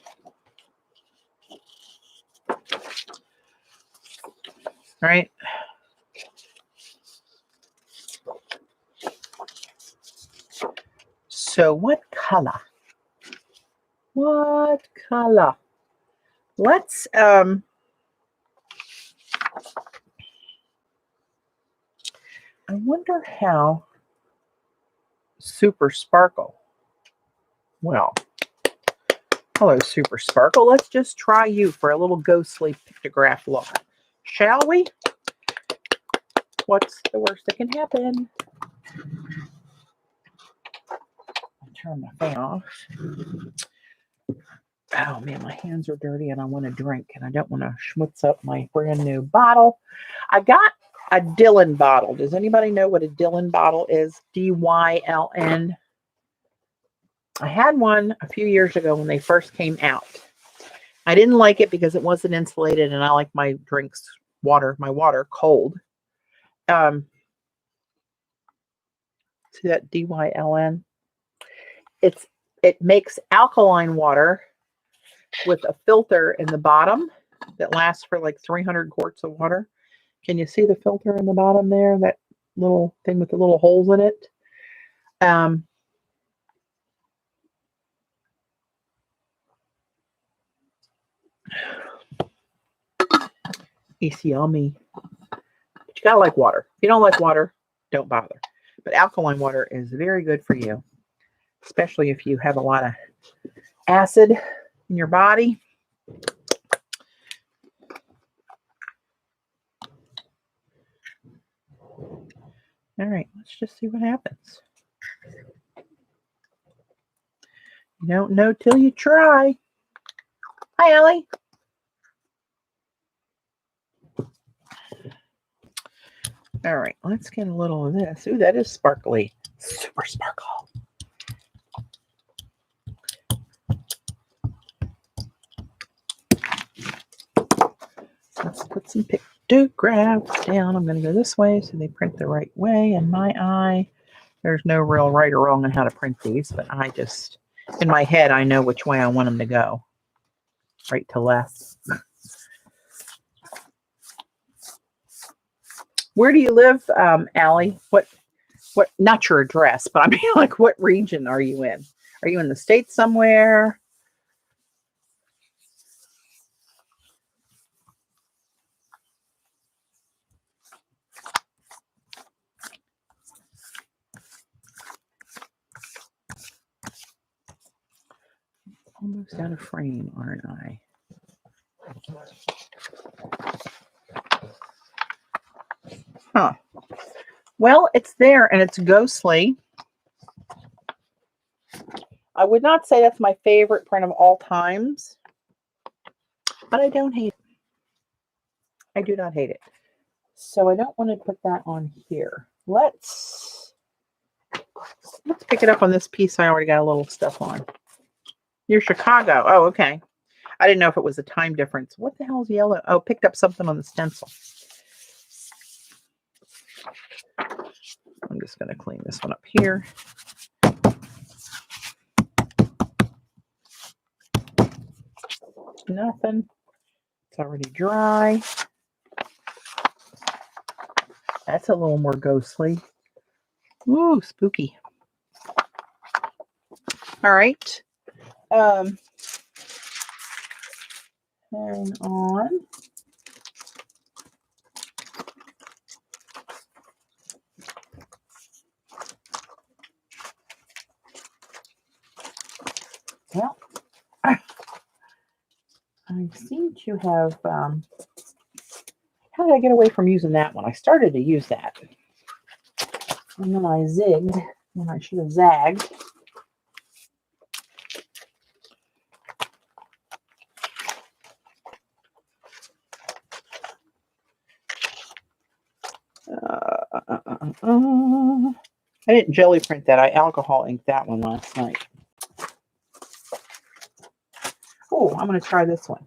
All right. So what color? What color? Let's I wonder how Super Sparkle. Well, hello, Super Sparkle. Let's just try you for a little ghostly pictograph look. Shall we? What's the worst that can happen? I'll turn my fan off. Oh man, my hands are dirty and I want to drink and I don't want to schmutz up my brand new bottle. I got a Dylan bottle. Does anybody know what a Dylan bottle is? D-Y-L-N. I had one a few years ago when they first came out. I didn't like it because it wasn't insulated and I like my drinks, my water cold. See that D-Y-L-N? It makes alkaline water with a filter in the bottom that lasts for like 300 quarts of water. Can you see the filter in the bottom there? That little thing with the little holes in it. It's yummy. But you gotta like water. If you don't like water, don't bother. But alkaline water is very good for you, especially if you have a lot of acid in your body. All right, let's just see what happens. You don't know till you try. Hi, Ellie. All right, let's get a little of this. Ooh, that is sparkly. Super sparkle. Let's put some pictographs down. I'm going to go this way so they print the right way in my eye. There's no real right or wrong on how to print these, but I just, in my head, I know which way I want them to go. Right to left. Where do you live, Allie? What, not your address, but I mean, like, what region are you in? Are you in the States somewhere? Almost out of frame, aren't I? Huh. Well, it's there and it's ghostly. I would not say that's my favorite print of all times, but I don't hate it. I do not hate it. So I don't want to put that on here. Let's pick it up on this piece I already got a little stuff on. You're Chicago. Oh, okay. I didn't know if it was a time difference. What the hell is yellow? Oh, picked up something on the stencil. I'm just going to clean this one up here. Nothing. It's already dry. That's a little more ghostly. Ooh, spooky. All right. Hang on. Well, I seem to have, how did I get away from using that one? I started to use that. And then I zigged when I should have zagged. I didn't jelly print that. I alcohol inked that one last night. Oh, I'm going to try this one.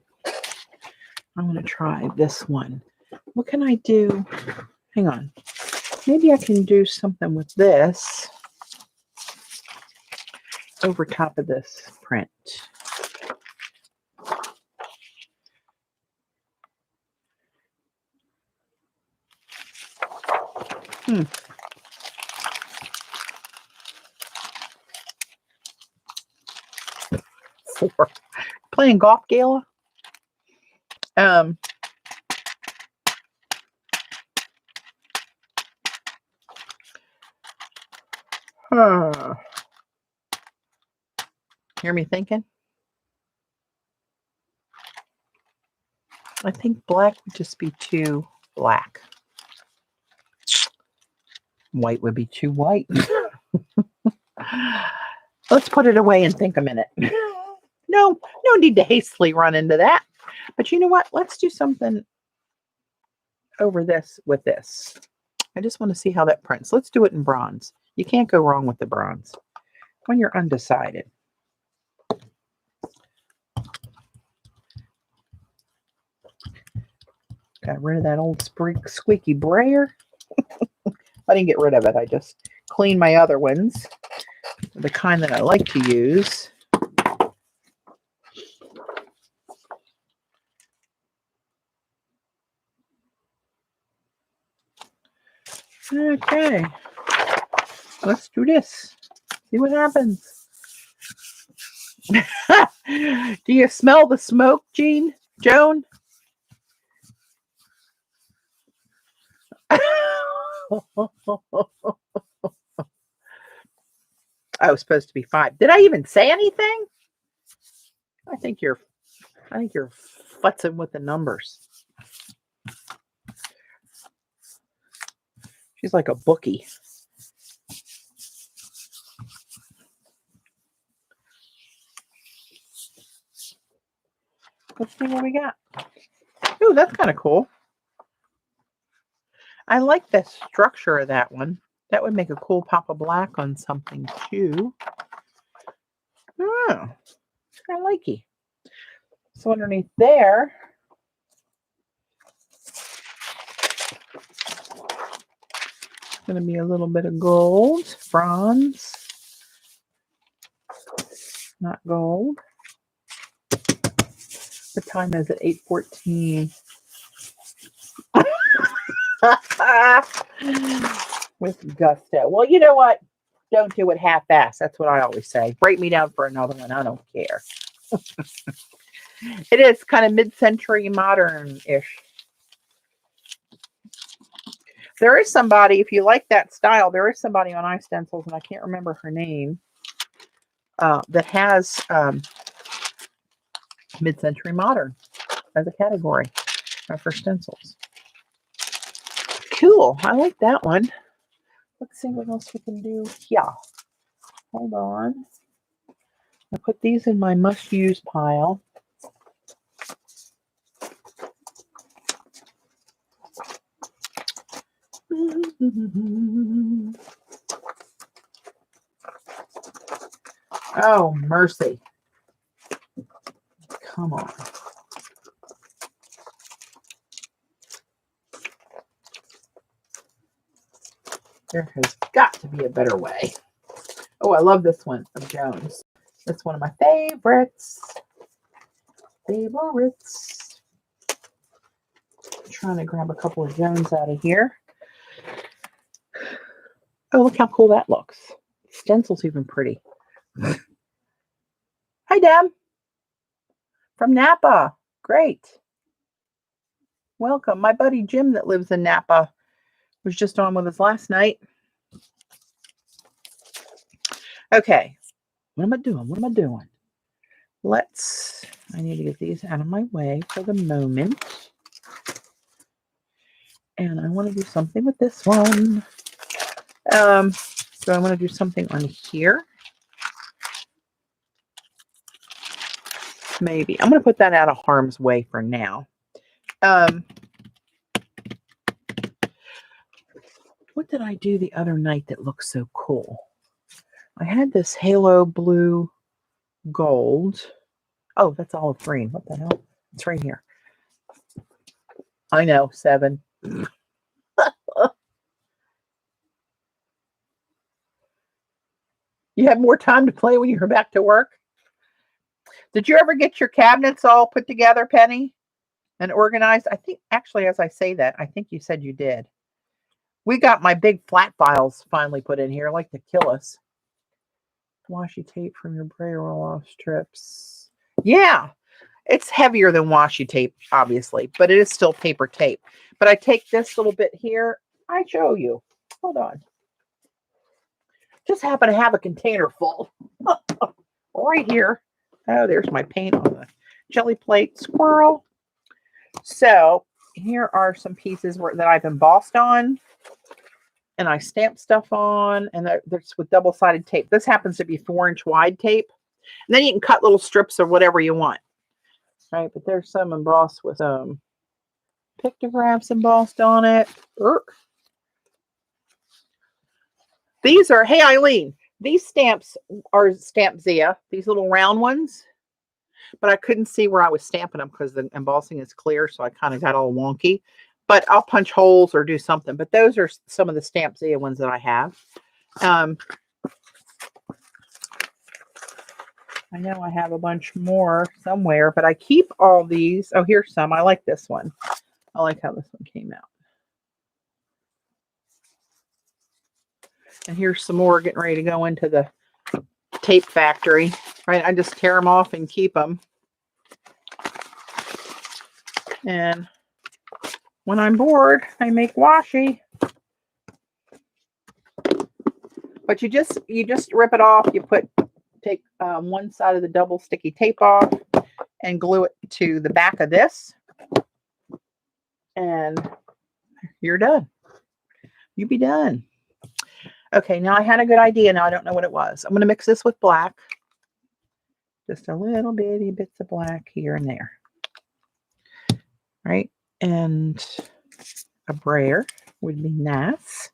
I'm going to try this one. What can I do? Hang on. Maybe I can do something with this over top of this print. For playing golf, Gala. Hear me thinking? I think black would just be too black. White would be too white. Let's put it away and think a minute. No need to hastily run into that. But you know what? Let's do something over this with this. I just want to see how that prints. Let's do it in bronze. You can't go wrong with the bronze when you're undecided. Got rid of that old squeaky brayer. I didn't get rid of it. I just cleaned my other ones, the kind that I like to use. Okay, let's do this. See what happens. Do you smell the smoke, Joan? I was supposed to be 5. Did I even say anything? I think you're futzing with the numbers. She's like a bookie. Let's see what we got. Ooh, that's kind of cool. I like the structure of that one. That would make a cool pop of black on something too. Oh, I likey. So underneath there, it's going to be a little bit of gold, bronze, not gold. What time is it? 8:14. With gusto. Well, you know what? Don't do it half-assed. That's what I always say. Break me down for another one. I don't care. It is kind of mid-century modern-ish. There is somebody, if you like that style, there is somebody on iStencils, and I can't remember her name, that has mid-century modern as a category for stencils. Cool. I like that one. Let's see what else we can do. Yeah. Hold on. I put these in my must-use pile. Oh, mercy. Come on. There has got to be a better way. Oh, I love this one of Jones. That's one of my favorites. Favorites. I'm trying to grab a couple of Jones out of here. Oh, look how cool that looks. Stencil's even pretty. Hi, Deb. From Napa. Great. Welcome. My buddy Jim that lives in Napa was just on with us last night. Okay. What am I doing? What am I doing? I need to get these out of my way for the moment. And I want to do something with this one. So I want to do something on here. Maybe. I'm going to put that out of harm's way for now. What did I do the other night that looks so cool? I had this halo blue gold. Oh, that's olive green. What the hell? It's right here. I know, 7. You have more time to play when you're back to work? Did you ever get your cabinets all put together, Penny, and organized? I think, actually, as I say that, I think you said you did. We got my big flat files finally put in here, like to kill us. Washi tape from your brayer roll-off strips. Yeah, it's heavier than washi tape, obviously, but it is still paper tape. But I take this little bit here. I show you. Hold on. Just happen to have a container full right here. Oh, there's my paint on the jelly plate squirrel. So here are some pieces that I've embossed on and I stamped stuff on, and there's with double-sided tape. This happens to be 4-inch wide tape. And then you can cut little strips or whatever you want. Right, but there's some embossed with pictographs embossed on it. These are, hey Eileen, these stamps are Stamp Zia, these little round ones, but I couldn't see where I was stamping them because the embossing is clear, so I kind of got all wonky. But I'll punch holes or do something. But those are some of the Stamp Zia ones that I have. I know I have a bunch more somewhere, but I keep all these. Oh, here's some. I like this one. I like how this one came out. And here's some more getting ready to go into the tape factory. Right, I just tear them off and keep them. And when I'm bored, I make washi. But you just rip it off. You take one side of the double sticky tape off and glue it to the back of this, and you're done. You be done. Okay, now I had a good idea. Now I don't know what it was. I'm going to mix this with black. Just a little bitty bits of black here and there. Right? And a brayer would be nice.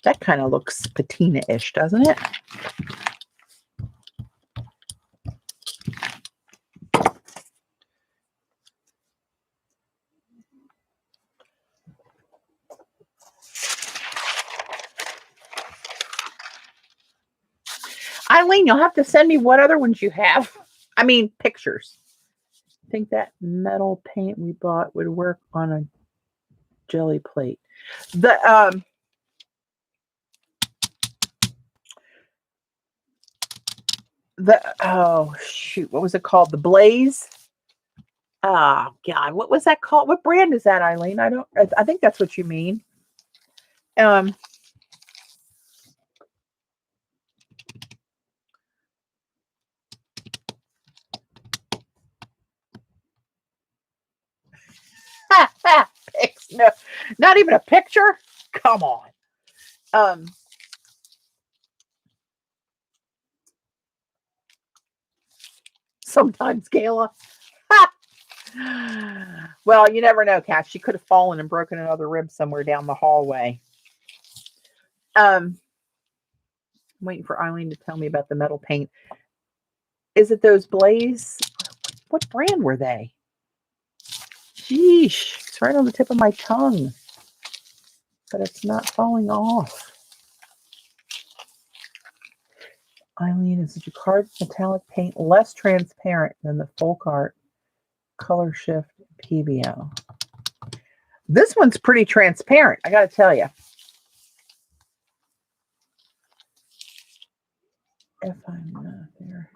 That kind of looks patina-ish, doesn't it? Eileen, you'll have to send me what other ones you have. I mean, pictures. I think that metal paint we bought would work on a jelly plate. Oh shoot, what was it called? The Blaze. Oh God, what was that called? What brand is that, Eileen? I think that's what you mean. No, not even a picture. Come on. Sometimes, Kayla. Well, you never know, Kat. She could have fallen and broken another rib somewhere down the hallway. I'm waiting for Eileen to tell me about the metal paint. Is it those Blaze? What brand were they? Sheesh, it's right on the tip of my tongue. But it's not falling off. Eileen is a jacquard metallic paint, less transparent than the folk art color shift PBO. This one's pretty transparent, I got to tell you. If I'm not there.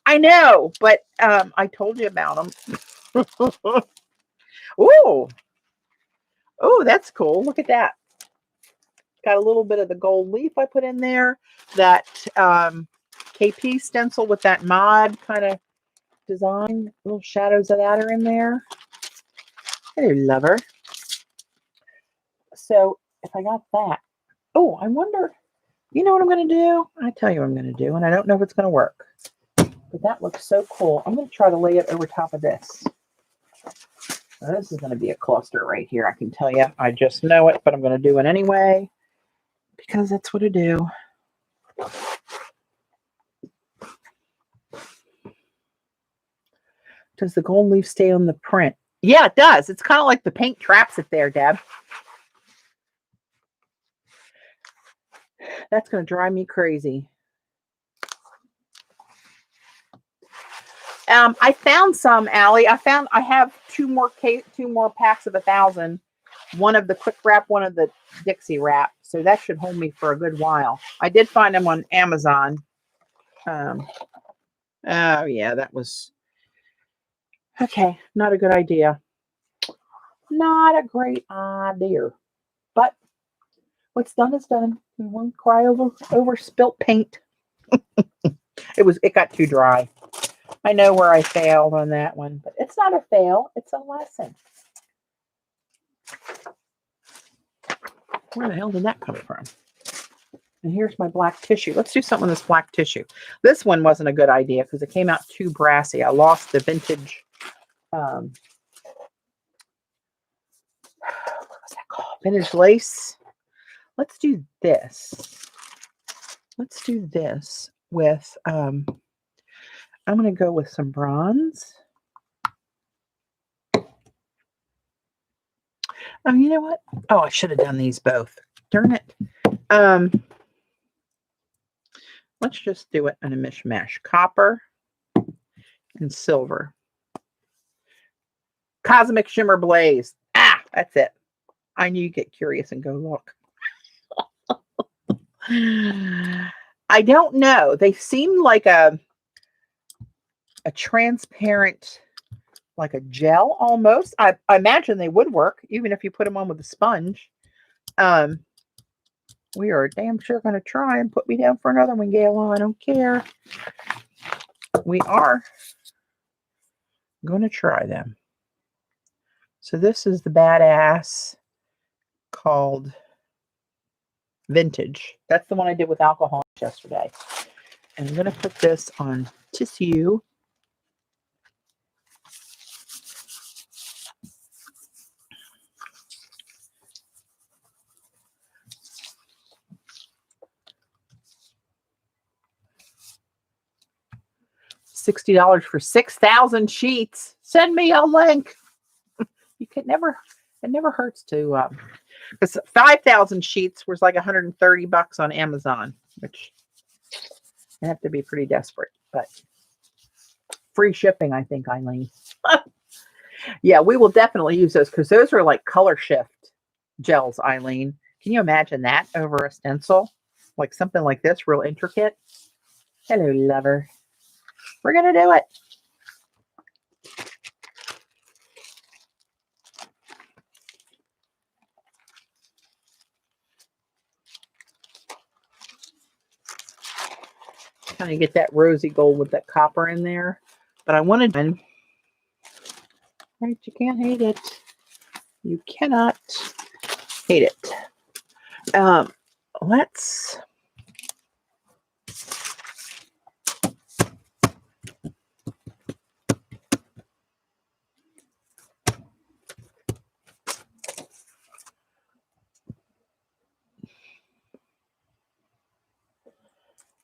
I know, but I told you about them. Ooh. Oh, that's cool. Look at that. Got a little bit of the gold leaf I put in there. That KP stencil with that mod kind of design. Little shadows of that are in there. Hello, lover. So if I got that. Oh, I wonder, you know what I'm going to do? I tell you what I'm going to do, and I don't know if it's going to work. But that looks so cool. I'm going to try to lay it over top of this. Now, this is going to be a cluster right here, I can tell you. I just know it, but I'm going to do it anyway because that's what I do. Does the gold leaf stay on the print? Yeah, it does. It's kind of like the paint traps it there, Deb. That's going to drive me crazy. I found some, Allie. I have two more packs of 1,000. One of the quick wrap, one of the Dixie wrap. So that should hold me for a good while. I did find them on Amazon. Oh yeah, that was okay. Not a good idea. Not a great idea. But what's done is done. We won't cry over spilt paint. It got too dry. I know where I failed on that one, but it's not a fail. It's a lesson. Where the hell did that come from? And here's my black tissue. Let's do something with this black tissue. This one wasn't a good idea because it came out too brassy. I lost the vintage, what was that called? Vintage lace. Let's do this. Let's do this with, I'm going to go with some bronze. Oh, you know what? Oh, I should have done these both. Darn it. Let's just do it in a mishmash. Copper and silver. Cosmic Shimmer Blaze. Ah, that's it. I knew you'd get curious and go look. I don't know. They seem like a transparent, like a gel almost. I imagine they would work even if you put them on with a sponge. We are damn sure going to try and put me down for another one, Gail. I don't care. We are going to try them. So this is the badass called Vintage. That's the one I did with alcohol yesterday. And I'm going to put this on tissue. $60 for 6,000 sheets. Send me a link. You could never, it never hurts to, because 5,000 sheets was like $130 on Amazon, which you have to be pretty desperate, but free shipping, I think, Eileen. Yeah, we will definitely use those because those are like color shift gels, Eileen. Can you imagine that over a stencil? Like something like this, real intricate. Hello, lover. We're going to do it. Kind of get that rosy gold with that copper in there. But I wanted, right, you can't hate it. You cannot hate it. Let's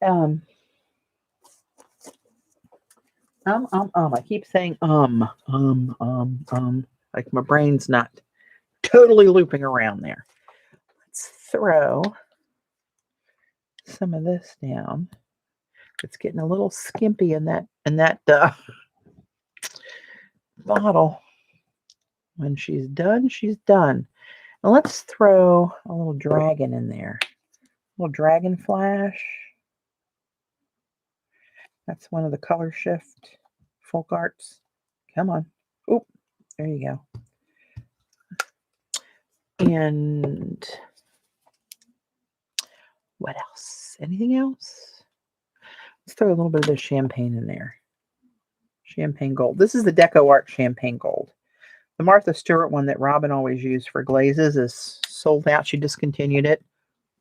I keep saying like my brain's not totally looping around there. Let's throw some of this down. It's getting a little skimpy in that bottle. When she's done, she's done. Now let's throw a little dragon in there. A little dragon flash. That's one of the color shift folk arts. Come on. Oop, there you go. And what else? Anything else? Let's throw a little bit of the champagne in there. Champagne gold. This is the Deco Art Champagne Gold. The Martha Stewart one that Robin always used for glazes is sold out. She discontinued it.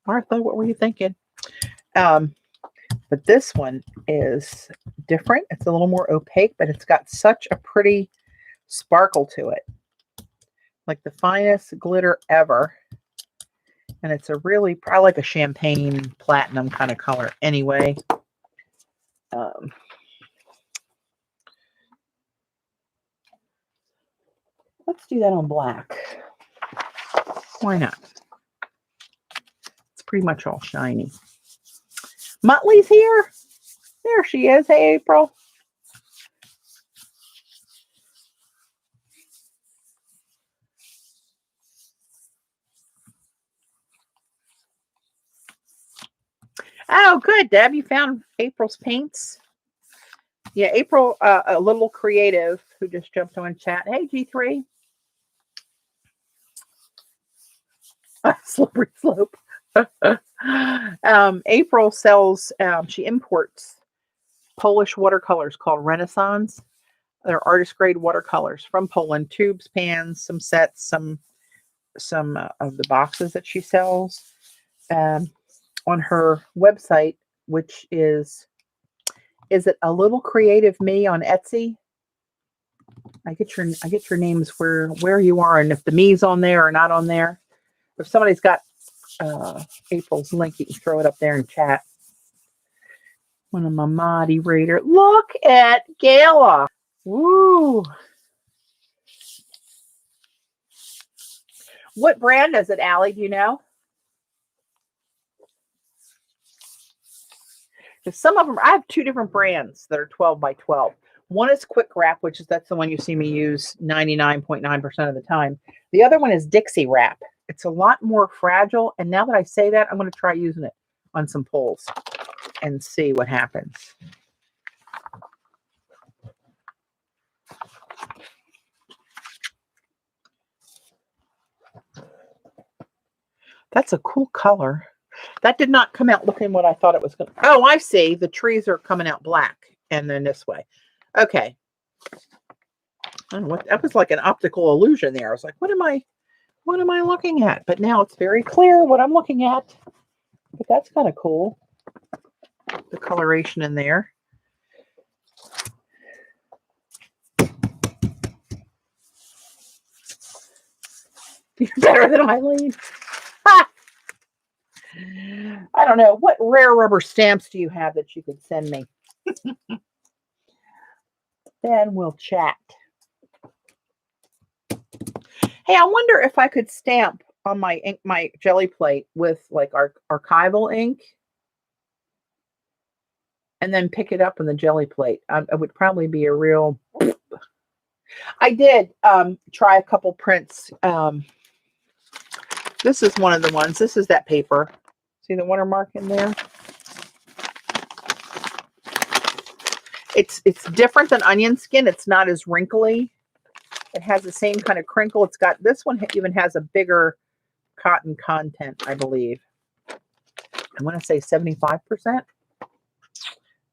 Martha, what were you thinking? But this one is different. It's a little more opaque, but it's got such a pretty sparkle to it. Like the finest glitter ever. And it's a really, I like a champagne platinum kind of color anyway. Let's do that on black. Why not? It's pretty much all shiny. Muttley's here. There she is. Hey, April. Oh, good, Deb. You found April's paints. Yeah, April, a little creative who just jumped on chat. Hey, G3. Slippery slope. April sells, she imports Polish watercolors called Renaissance. They're artist grade watercolors from Poland. Tubes, pans, some sets, some of the boxes that she sells. On her website, which is it A Little Creative Me on Etsy? I get your names where you are and if the me's on there or not on there. If somebody's got April's link, you can throw it up there in chat. One of my Mahdi reader. Look at Gala. Woo. What brand is it, Allie? Do you know? Because some of them, I have two different brands that are 12 by 12. One is Quick Wrap, that's the one you see me use 99.9% of the time. The other one is Dixie Wrap. It's a lot more fragile. And now that I say that, I'm going to try using it on some pulls and see what happens. That's a cool color. That did not come out looking what I thought it was going to. Oh, I see. The trees are coming out black and then this way. Okay. I don't know what, that was like an optical illusion there. I was like, what am I looking at? But now it's very clear what I'm looking at. But that's kind of cool. The coloration in there. You're better than Eileen. Ha! I don't know. What rare rubber stamps do you have that you could send me? Then we'll chat. Hey, I wonder if I could stamp on my jelly plate with like our archival ink and then pick it up on the jelly plate. It would probably be a real... I did try a couple prints. This is one of the ones. This is that paper. See the watermark in there? It's different than onion skin. It's not as wrinkly. It has the same kind of crinkle. It's got, this one even has a bigger cotton content, I believe. I want to say 75%.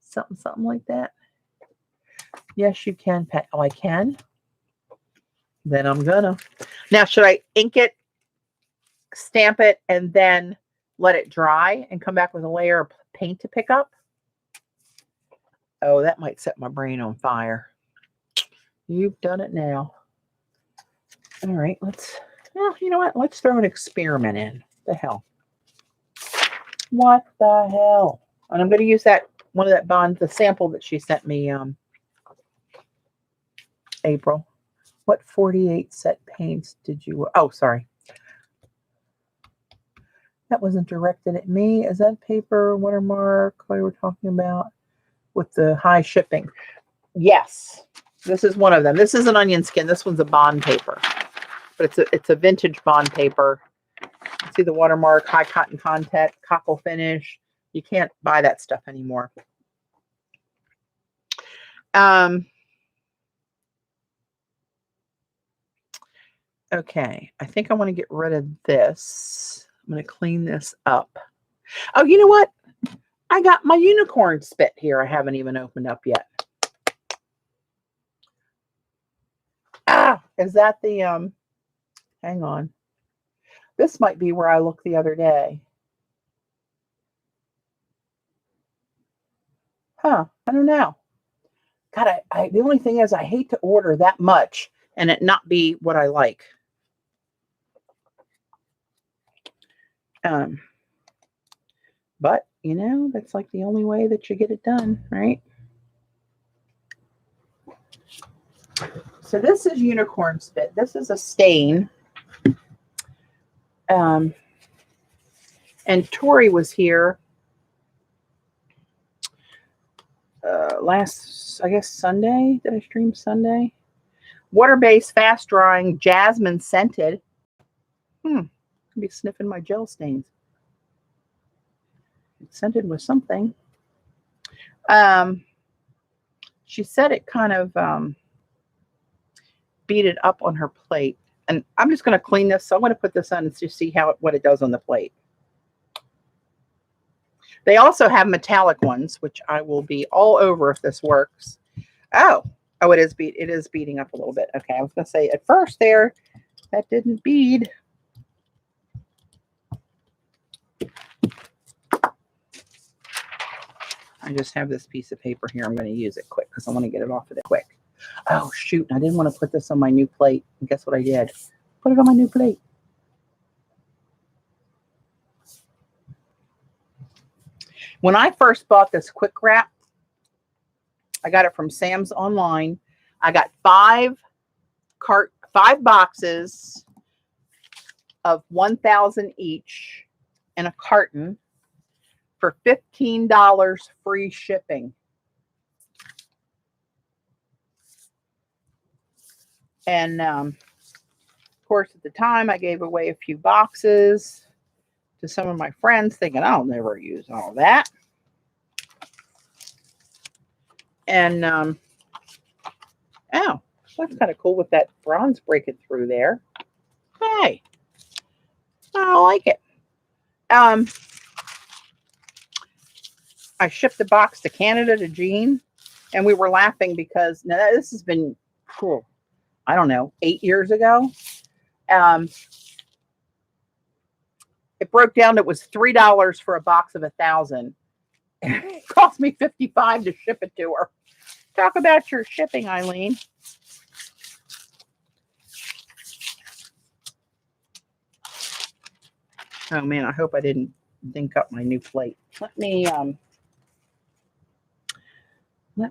Something like that. Yes, you can, Pat. Oh, I can? Then I'm gonna. Now, should I ink it, stamp it, and then let it dry and come back with a layer of paint to pick up? Oh, that might set my brain on fire. You've done it now. All right, well, you know what? Let's throw an experiment in. The hell? What the hell? And I'm going to use that one of that bond, the sample that she sent me, April. What 48 set paints did you? Oh, sorry. That wasn't directed at me. Is that paper watermark we were talking about with the high shipping? Yes, this is one of them. This is an onion skin. This one's a bond paper, but it's a vintage bond paper. See the watermark, high cotton content, cockle finish. You can't buy that stuff anymore. Okay, I think I want to get rid of this. I'm going to clean this up. Oh, you know what? I got my unicorn spit here. I haven't even opened up yet. Ah, is that the, hang on. This might be where I looked the other day. Huh, I don't know. God, the only thing is I hate to order that much and it not be what I like. But, you know, that's like the only way that you get it done, right? So this is unicorn spit. This is a stain. And Tori was here last, I guess, Sunday. Did I stream Sunday? Water-based, fast-drying, jasmine scented. I'll be sniffing my gel stains. It's scented with something. She said it kind of beat it up on her plate. And I'm just going to clean this. So I'm going to put this on and just see what it does on the plate. They also have metallic ones, which I will be all over if this works. Oh, it is beating up a little bit. Okay, I was going to say at first there, that didn't bead. I just have this piece of paper here. I'm going to use it quick because I want to get it off of it quick. Oh, shoot. I didn't want to put this on my new plate. And guess what I did? Put it on my new plate. When I first bought this quick wrap, I got it from Sam's online. I got five boxes of 1,000 each in a carton for $15 free shipping. And of course, at the time, I gave away a few boxes to some of my friends, thinking I'll never use all that. And oh, that's kind of cool with that bronze breaking through there. Hey, I like it. I shipped a box to Canada to Jean, and we were laughing because now this has been, I don't know, 8 years ago. It broke down. It was $3 for a box of 1,000. It cost me $55 to ship it to her. Talk about your shipping, Eileen. Oh man, I hope I didn't dink up my new plate. Let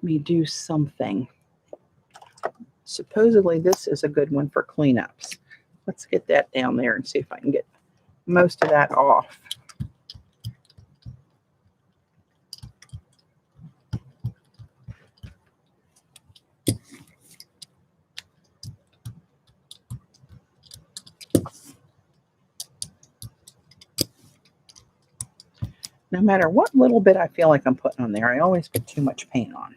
me do something. Supposedly this is a good one for cleanups. Let's get that down there and see if I can get most of that off. No matter what little bit I feel like I'm putting on there, I always put too much paint on.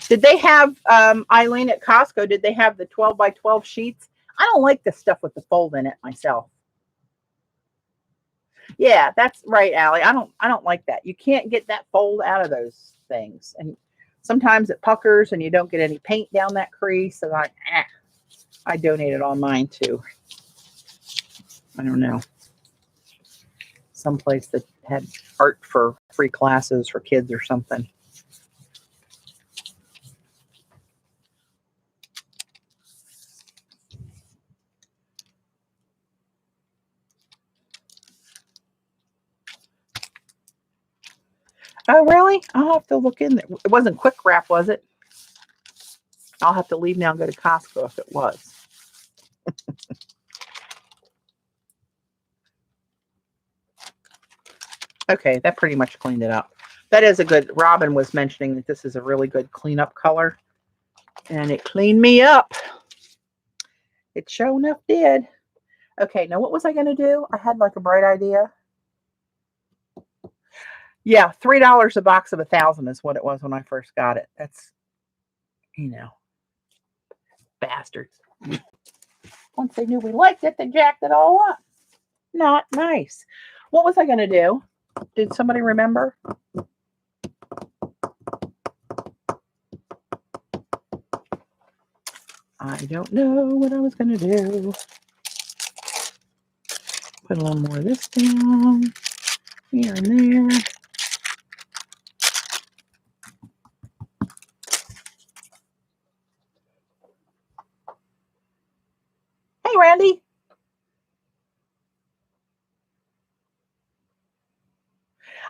Did they have, Eileen, at Costco, did they have the 12 by 12 sheets? I don't like the stuff with the fold in it myself. Yeah, that's right, Allie. I don't like that. You can't get that fold out of those things. And sometimes it puckers and you don't get any paint down that crease. So I donated all mine to, I don't know, someplace that had art for free classes for kids or something. Oh, really? I'll have to look in there. It wasn't quick wrap, was it? I'll have to leave now and go to Costco if it was. Okay, that pretty much cleaned it up. That is a good, Robin was mentioning that this is a really good cleanup color. And it cleaned me up. It sure enough did. Okay, now what was I going to do? I had like a bright idea. Yeah, $3 a box of 1,000 is what it was when I first got it. That's, you know, bastards. Once they knew we liked it, they jacked it all up. Not nice. What was I going to do? Did somebody remember? I don't know what I was going to do. Put a little more of this down here and there. Hey, Randy.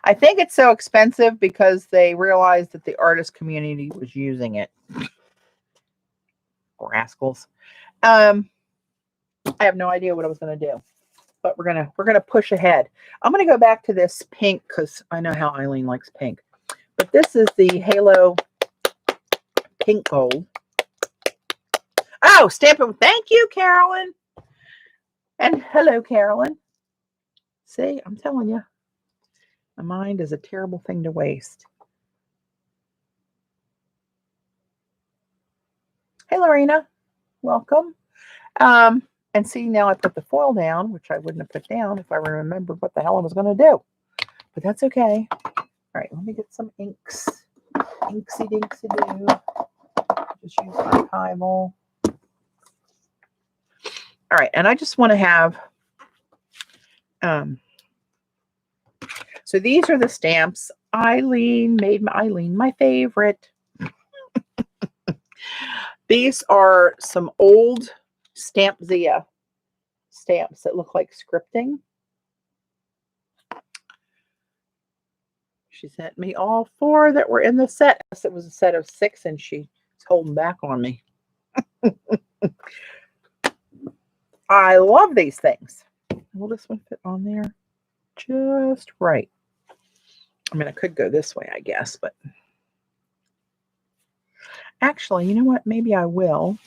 I think it's so expensive because they realized that the artist community was using it. Rascals. I have no idea what I was going to do, but we're gonna push ahead. I'm gonna go back to this pink because I know how Eileen likes pink. But this is the Halo Pink Gold. Oh, stamp it. Thank you, Carolyn. And hello, Carolyn. See, I'm telling you, my mind is a terrible thing to waste. Hey, Lorena, welcome. And see, now I put the foil down, which I wouldn't have put down if I remembered what the hell I was going to do. But that's okay. All right, let me get some inks. Inksy dinksy do. Just use archival. All right, and I just want to have, so these are the stamps. Eileen made Eileen my favorite. These are some old Stamp Zia stamps that look like scripting. She sent me all 4 that were in the set. It was a set of 6 and she's holding back on me. I love these things. Will this one fit on there? Just right. I mean, I could go this way, I guess, but actually, you know what? Maybe I will.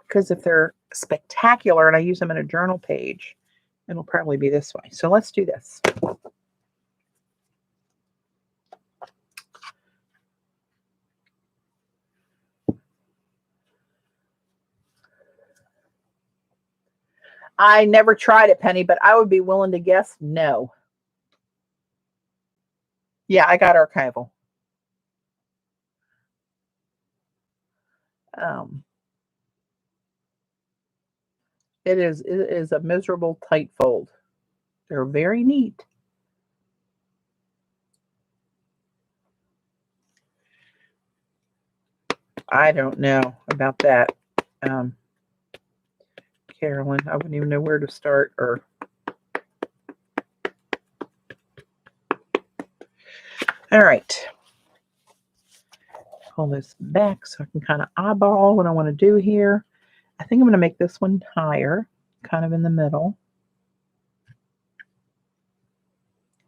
Because if they're spectacular and I use them in a journal page, it'll probably be this way. So let's do this. I never tried it, Penny, but I would be willing to guess no. Yeah, I got archival. It is a miserable tight fold. They're very neat. I don't know about that, Carolyn. I wouldn't even know where to start. Or all right. Pull this back so I can kind of eyeball what I want to do here. I think I'm going to make this one higher, kind of in the middle.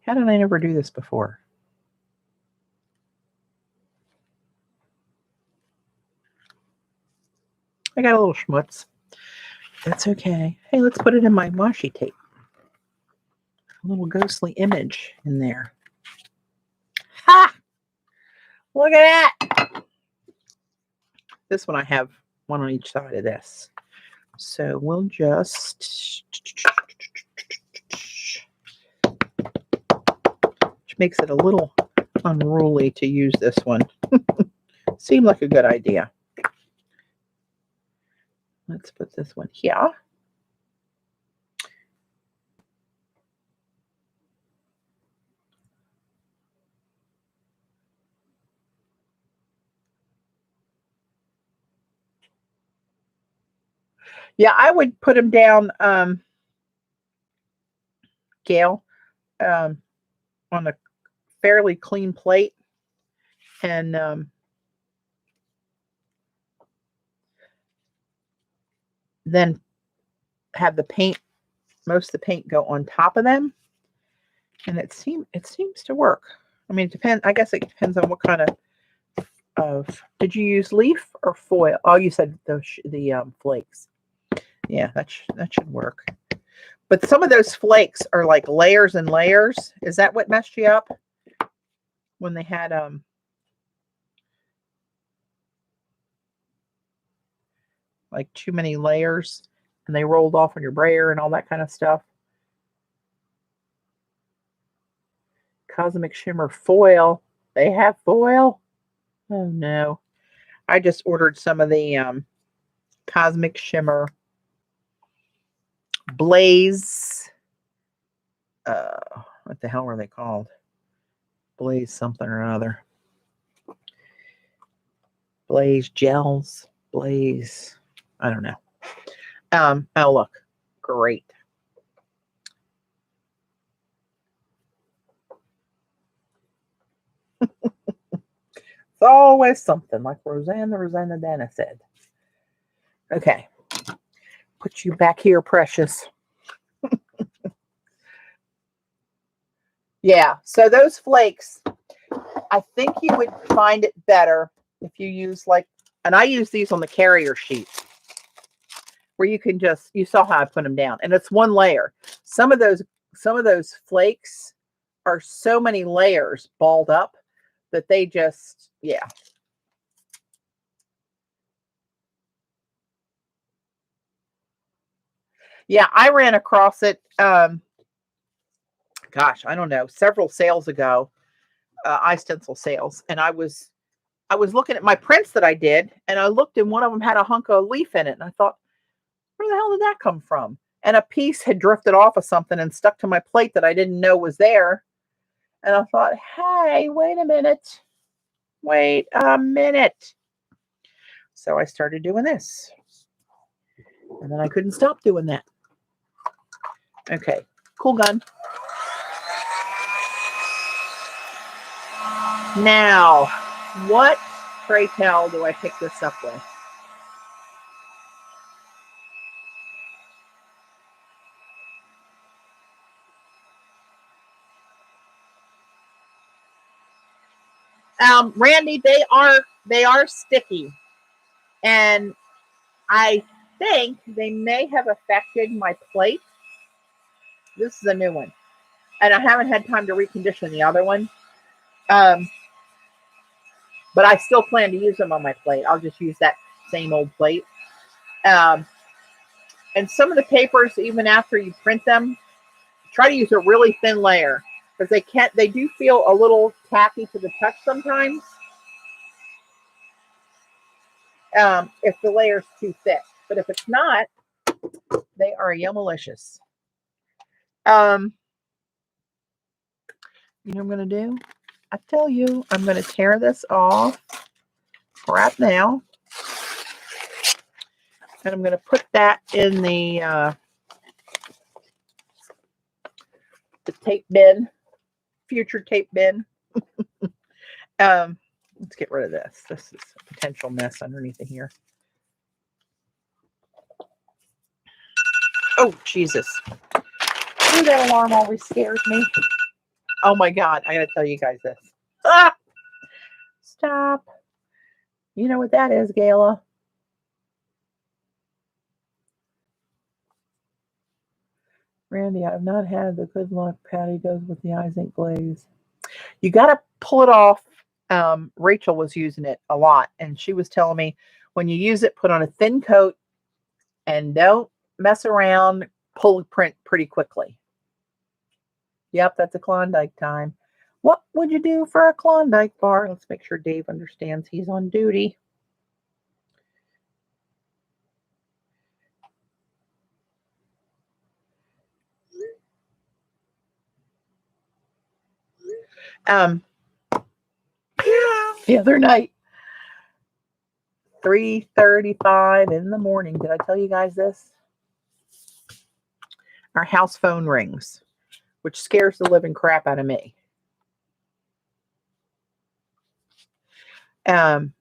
How did I never do this before? I got a little schmutz. That's okay. Hey, let's put it in my washi tape. A little ghostly image in there. Ha! Look at that. This one I have one on each side of this. So we'll just, which makes it a little unruly to use this one. Seemed like a good idea. Let's put this one here. Yeah, I would put them down, Gail. on a fairly clean plate, and then have the paint, most of the paint go on top of them, and it seems to work. I mean, it depends. I guess it depends on what kind of. Did you use leaf or foil? Oh, you said the flakes. Yeah, that should work. But some of those flakes are like layers and layers. Is that what messed you up when they had like too many layers and they rolled off on your brayer and all that kind of stuff? Cosmic Shimmer foil. They have foil? Oh no. I just ordered some of the Cosmic Shimmer Blaze. What the hell were they called? Blaze something or other. Blaze gels. Blaze. I don't know. Oh, look. Great. It's always something, like Rosanna Dana said. Okay. Put you back here, precious. Yeah, so those flakes, I think you would find it better if you use like, and I use these on the carrier sheet, where you can just, you saw how I put them down, and it's one layer. Some of those flakes are so many layers balled up that they just, yeah. Yeah, I ran across it, gosh, I don't know, several sales ago, iStencil sales, and I was looking at my prints that I did, and I looked, and one of them had a hunk of leaf in it, and I thought, where the hell did that come from? And a piece had drifted off of something and stuck to my plate that I didn't know was there. And I thought, hey, wait a minute. Wait a minute. So I started doing this. And then I couldn't stop doing that. Okay, cool gun. Now, what, pray tell, do I pick this up with? Randy, they are sticky, and I think they may have affected my plate. This is a new one, and I haven't had time to recondition the other one. But I still plan to use them on my plate. I'll just use that same old plate. And some of the papers, even after you print them, try to use a really thin layer, because they do feel a little tacky to the touch sometimes. If the layer's too thick, but if it's not, they are yummalicious. You know what I'm gonna do? I tell you, I'm gonna tear this off right now, and I'm gonna put that in the tape bin, future tape bin. Let's get rid of this. This is a potential mess underneath of here. Oh, Jesus. Ooh, that alarm always scares me. Oh, my God. I got to tell you guys this. Ah! Stop. You know what that is, Gayla? Randy, I've not had the good luck Patti does with the ice ink glaze. You got to pull it off. Rachel was using it a lot, and she was telling me when you use it, put on a thin coat and don't mess around. Pull the print pretty quickly. Yep, that's a Klondike time. What would you do for a Klondike bar? Let's make sure Dave understands he's on duty. The other night, 3:35 in the morning. Did I tell you guys this? Our house phone rings, which scares the living crap out of me. And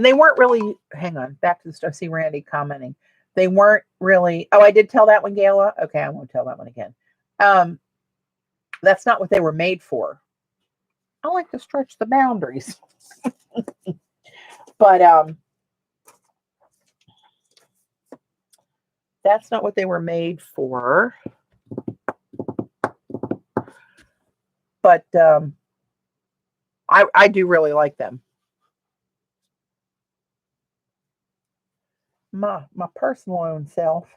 they weren't really, hang on, back to the, I see Randy commenting. They weren't really, oh, I did tell that one, Gayla. Okay, I won't tell that one again. That's not what they were made for. I like to stretch the boundaries. But that's not what they were made for. But I do really like them. My personal own self.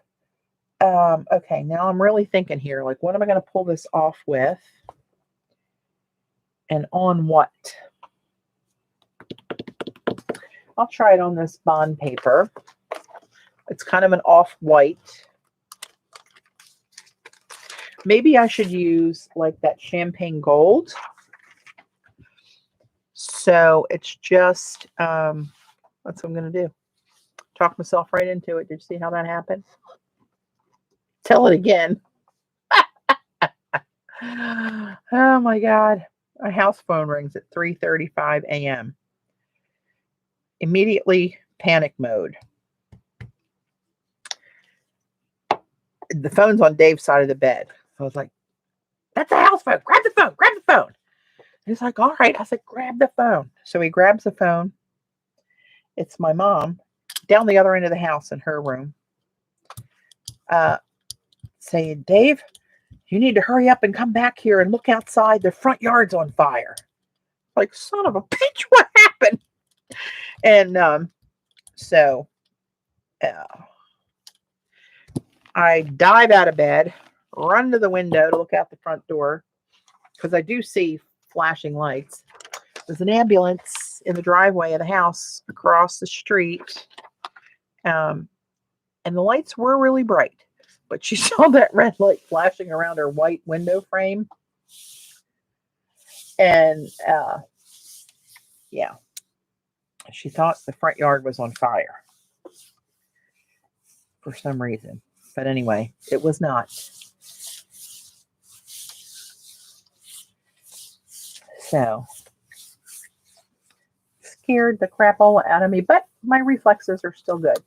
Okay, now I'm really thinking here, like, what am I going to pull this off with? And on what? I'll try it on this bond paper. It's kind of an off-white. Maybe I should use like that champagne gold. So it's just, that's what I'm going to do. Talk myself right into it. Did you see how that happened? Tell it again. Oh my God. My house phone rings at 3:35 a.m. Immediately panic mode. The phone's on Dave's side of the bed. I was like, that's a house phone. Grab the phone. Grab the phone. And he's like, all right. I said, grab the phone. So he grabs the phone. It's my mom down the other end of the house in her room. Saying, Dave, you need to hurry up and come back here and look outside. The front yard's on fire. Like, son of a bitch, what happened? And so I dive out of bed, run to the window to look out the front door, because I do see flashing lights. There's an ambulance in the driveway of the house across the street. And the lights were really bright, but she saw that red light flashing around her white window frame. And yeah, she thought the front yard was on fire for some reason. But anyway, it was not. So, scared the crapola out of me, but my reflexes are still good.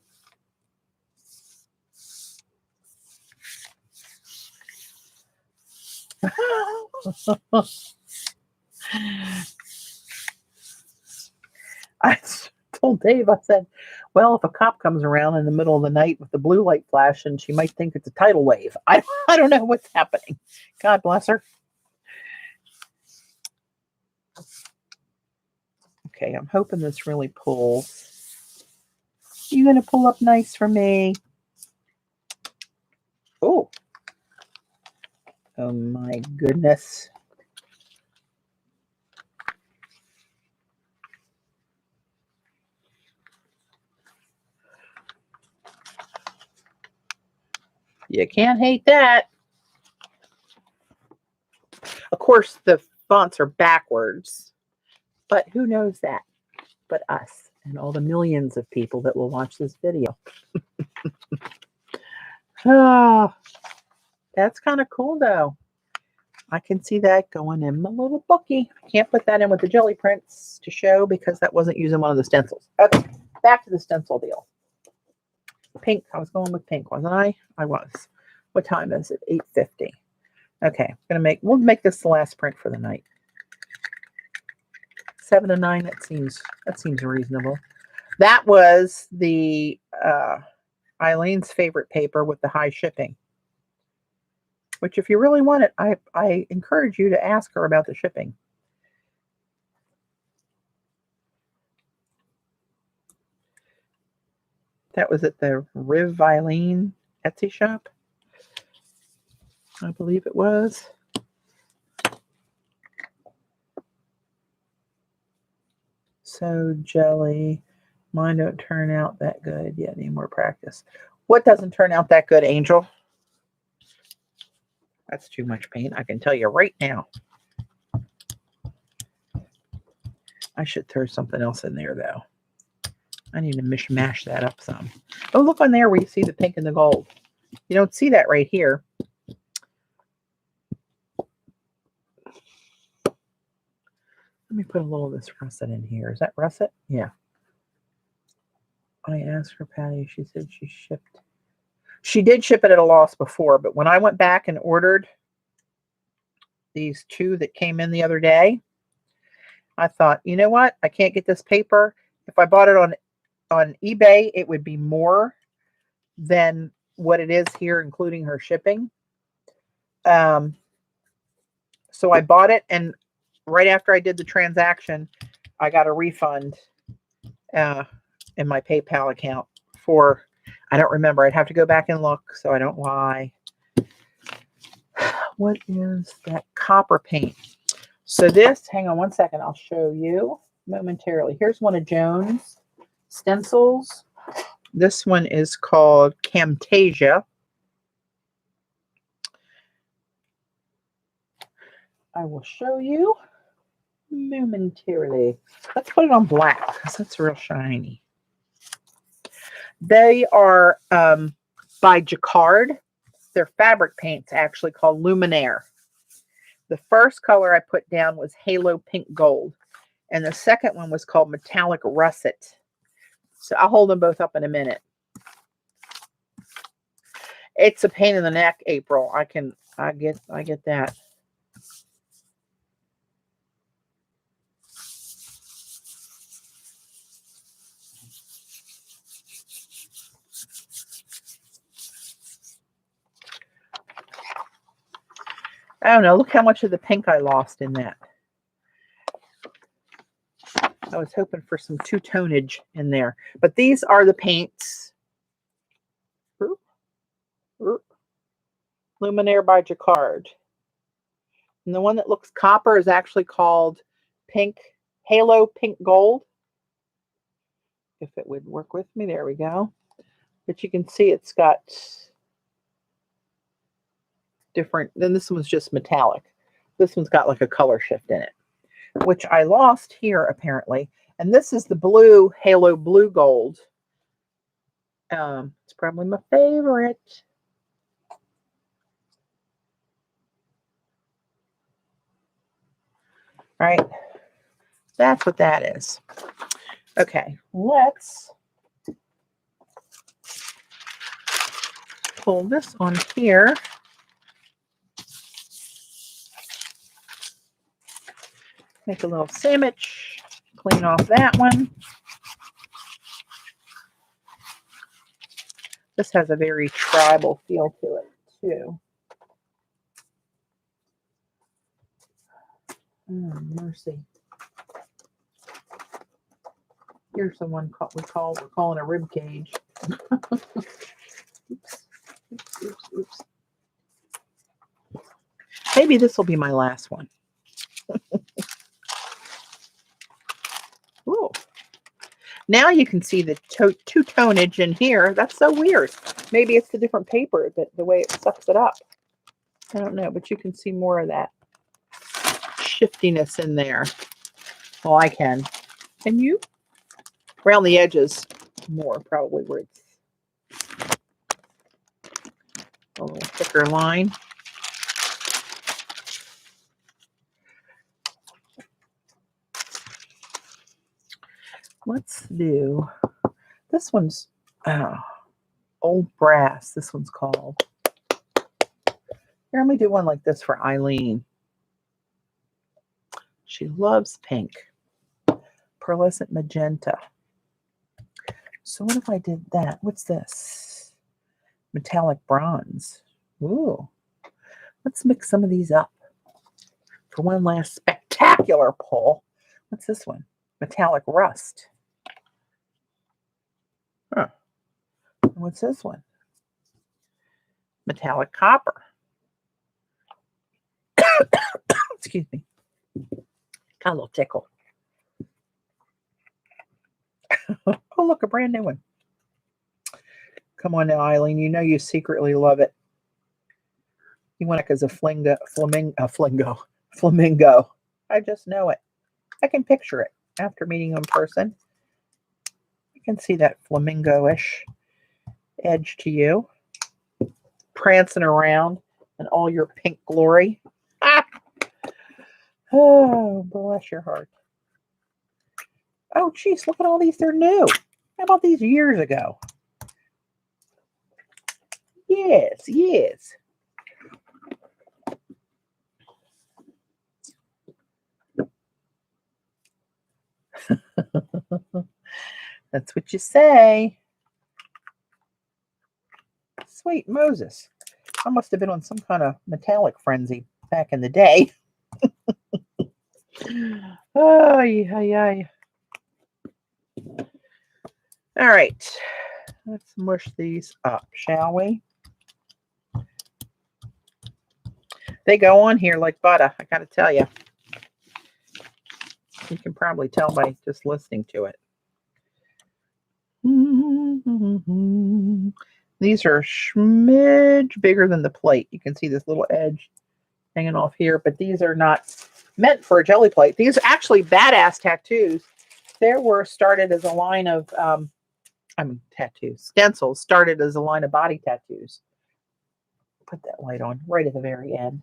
I told Dave, I said, well, if a cop comes around in the middle of the night with the blue light flash, and she might think it's a tidal wave. I don't know what's happening. God bless her. Okay, I'm hoping this really pulls. You going to pull up nice for me? Oh. Oh my goodness. You can't hate that. Of course, the fonts are backwards, but who knows that but us and all the millions of people that will watch this video. Oh, that's kind of cool, though. I can see that going in my little bookie. I can't put that in with the jelly prints to show because that wasn't using one of the stencils. Okay, back to the stencil deal. Pink. I was going with pink, wasn't I? I was. What time is it? 8:50. Okay, we'll make this the last print for the night. 7 to 9. That seems reasonable. That was the Eileen's favorite paper with the high shipping. Which, if you really want it, I encourage you to ask her about the shipping. That was at the Riv Eileen Etsy shop, I believe it was. So jelly. Mine don't turn out that good. Yeah, need more practice. What doesn't turn out that good, Angel? That's too much paint. I can tell you right now. I should throw something else in there, though. I need to mishmash that up some. Oh, look on there where you see the pink and the gold. You don't see that right here. Let me put a little of this russet in here. Is that russet? Yeah. I asked for Patty. She said she shipped. She did ship it at a loss before, but when I went back and ordered these 2 that came in the other day, I thought, you know what? I can't get this paper. If I bought it on eBay, it would be more than what it is here, including her shipping. So I bought it, and right after I did the transaction, I got a refund in my PayPal account for, I don't remember. I'd have to go back and look so I don't lie. What is that copper paint? So this, hang on one second, I'll show you momentarily. Here's one of Joan's stencils. This one is called Camtasia. I will show you momentarily. Let's put it on black because that's real shiny. They are by Jacquard. They're fabric paints actually called Luminaire. The first color I put down was Halo Pink Gold, and the second one was called Metallic Russet. So I'll hold them both up in a minute. It's a pain in the neck, April. I get that. I don't know. Look how much of the pink I lost in that. I was hoping for some two-tonage in there. But these are the paints. Luminaire by Jacquard. And the one that looks copper is actually called Halo Pink Gold. If it would work with me. There we go. But you can see it's got different, then this one's just metallic. This one's got like a color shift in it, which I lost here apparently. And this is the blue Halo Blue Gold. It's probably my favorite. Right? That's what that is. Okay, let's pull this on here. Make a little sandwich, clean off that one. This has a very tribal feel to it, too. Oh, mercy. Here's the one we're calling a rib cage. Oops. Oops. Maybe this will be my last one. Ooh. Now you can see the two-tonage in here. That's so weird. Maybe it's the different paper, the way it sucks it up. I don't know, but you can see more of that shiftiness in there. Well, I can. Can you? Around the edges more, probably, where it's a little thicker line. Let's do, this one's Old Brass, this one's called. Here, let me do one like this for Eileen. She loves pink. Pearlescent magenta. So what if I did that? What's this? Metallic bronze. Ooh. Let's mix some of these up for one last spectacular pull. What's this one? Metallic rust. Huh. And what's this one? Metallic copper. Excuse me. Got a little tickle. Oh, look, a brand new one. Come on now, Eileen. You know you secretly love it. You want it as a flamingo. I just know it. I can picture it after meeting in person. I can see that flamingo-ish edge to you. Prancing around in all your pink glory. Ah! Oh, bless your heart. Oh, geez, look at all these. They're new. How about these years ago? Yes, yes. That's what you say. Sweet Moses. I must have been on some kind of metallic frenzy back in the day. Oh, yeah. All right. Let's mush these up, shall we? They go on here like butter, I gotta tell you. You can probably tell by just listening to it. These are a smidge bigger than the plate. You can see this little edge hanging off here, but these are not meant for a jelly plate. These are actually badass tattoos. They were started as a line of, tattoos. Stencils started as a line of body tattoos. Put that light on right at the very end.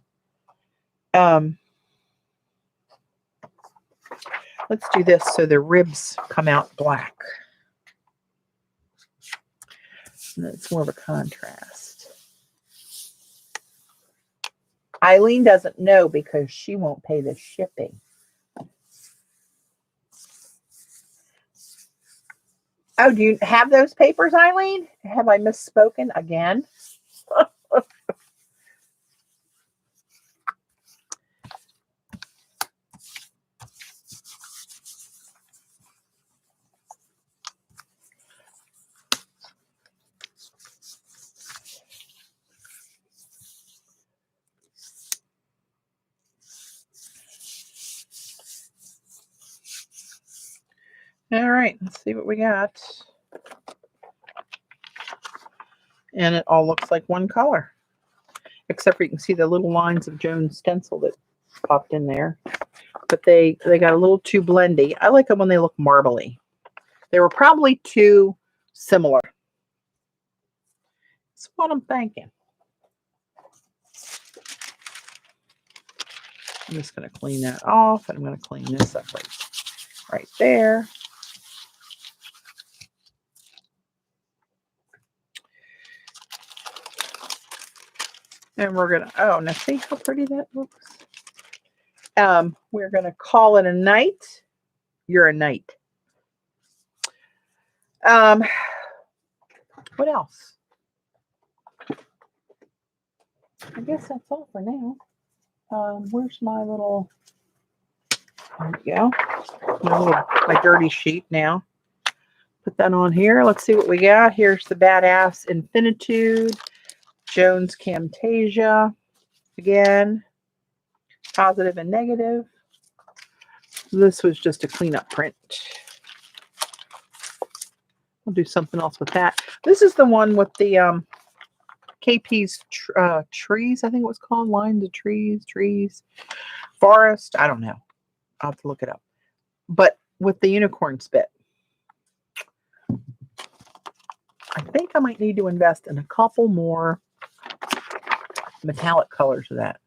Let's do this so the ribs come out black. And it's more of a contrast. Eileen doesn't know because she won't pay the shipping. Oh, do you have those papers, Eileen? Have I misspoken again? All right, let's see what we got. And it all looks like one color, except for you can see the little lines of Joan's stencil that popped in there. But they got a little too blendy. I like them when they look marbly. They were probably too similar. That's what I'm thinking. I'm just going to clean that off, and I'm going to clean this up right there. And we're going to, oh, now see how pretty that looks? We're going to call it a night. You're a knight. What else? I guess that's all for now. Where's my little, there we go. My dirty sheet now. Put that on here. Let's see what we got. Here's the badass Infinitude. Joan's Camtasia. Again, positive and negative. This was just a cleanup print. I'll do something else with that. This is the one with the KP's trees, I think it was called. Lines of trees, forest. I don't know. I'll have to look it up. But with the unicorn spit. I think I might need to invest in a couple more metallic colors of that.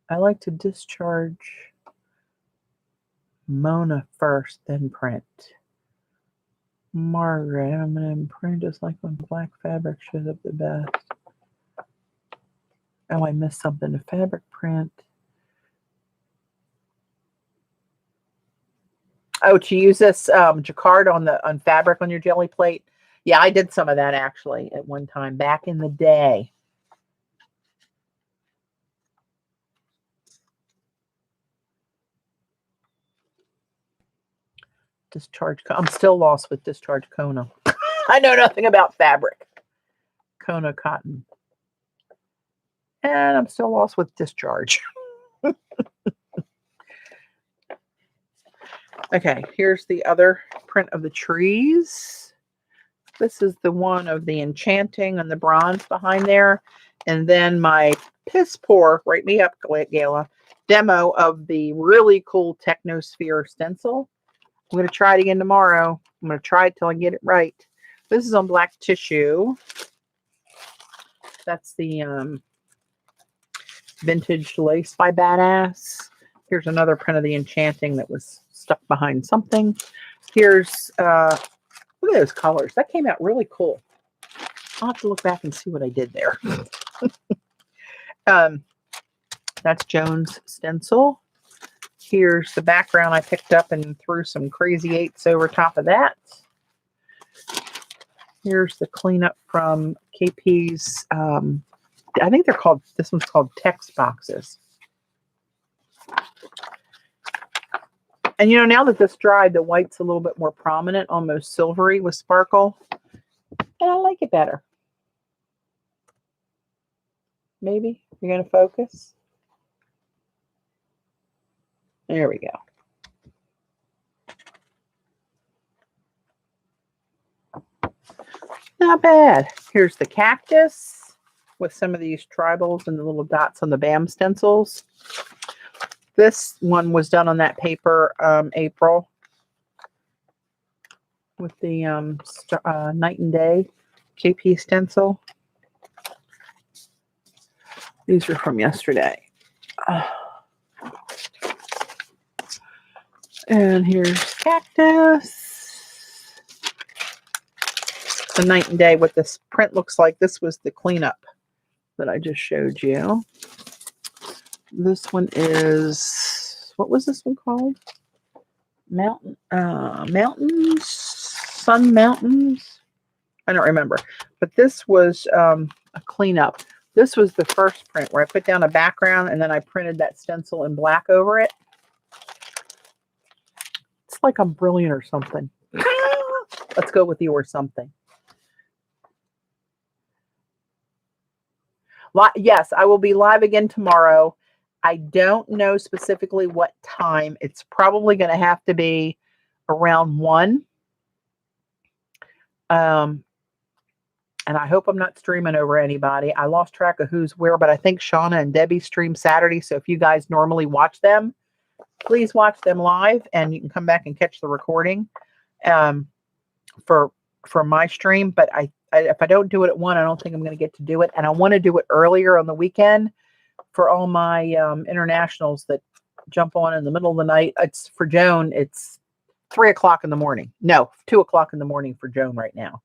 I like to discharge Mona first, then print. Margaret, I'm going to print just like when black fabric shows up the best. Oh, I missed something. The fabric print. Oh, to use this jacquard on fabric on your jelly plate. Yeah, I did some of that actually at one time back in the day. Discharge. I'm still lost with discharge Kona. I know nothing about fabric. Kona cotton. And I'm still lost with discharge. Okay, here's the other print of the trees. This is the one of the enchanting and the bronze behind there. And then my piss poor, write me up, Gala, demo of the really cool Technosphere stencil. I'm going to try it again tomorrow. I'm going to try it till I get it right. This is on black tissue. That's the Vintage Lace by Badass. Here's another print of the Enchanting that was stuck behind something. Here's, look at those colors. That came out really cool. I'll have to look back and see what I did there. That's Joan's stencil. Here's the background I picked up and threw some crazy 8s over top of that. Here's the cleanup from KP's, I think they're called, this one's called text boxes. And you know, now that this dried, the white's a little bit more prominent, almost silvery with sparkle. And I like it better. Maybe you're going to focus. There we go. Not bad. Here's the cactus with some of these tribals and the little dots on the BAM stencils. This one was done on that paper, April, with the Night and Day KP stencil. These are from yesterday. And here's cactus. The Night and Day, what this print looks like. This was the cleanup that I just showed you. This one is, what was this one called? Mountains, Sun Mountains. I don't remember, but this was a cleanup. This was the first print where I put down a background and then I printed that stencil in black over it. It's like I'm brilliant or something. Let's go with the or something. Yes, I will be live again tomorrow. I don't know specifically what time. It's probably going to have to be around 1. And I hope I'm not streaming over anybody. I lost track of who's where, but I think Shauna and Debbie stream Saturday. So if you guys normally watch them, please watch them live, and you can come back and catch the recording for my stream. But if I don't do it at 1, I don't think I'm going to get to do it. And I want to do it earlier on the weekend for all my internationals that jump on in the middle of the night. It's for Joan. It's 3 o'clock in the morning. No, 2 o'clock in the morning for Joan right now.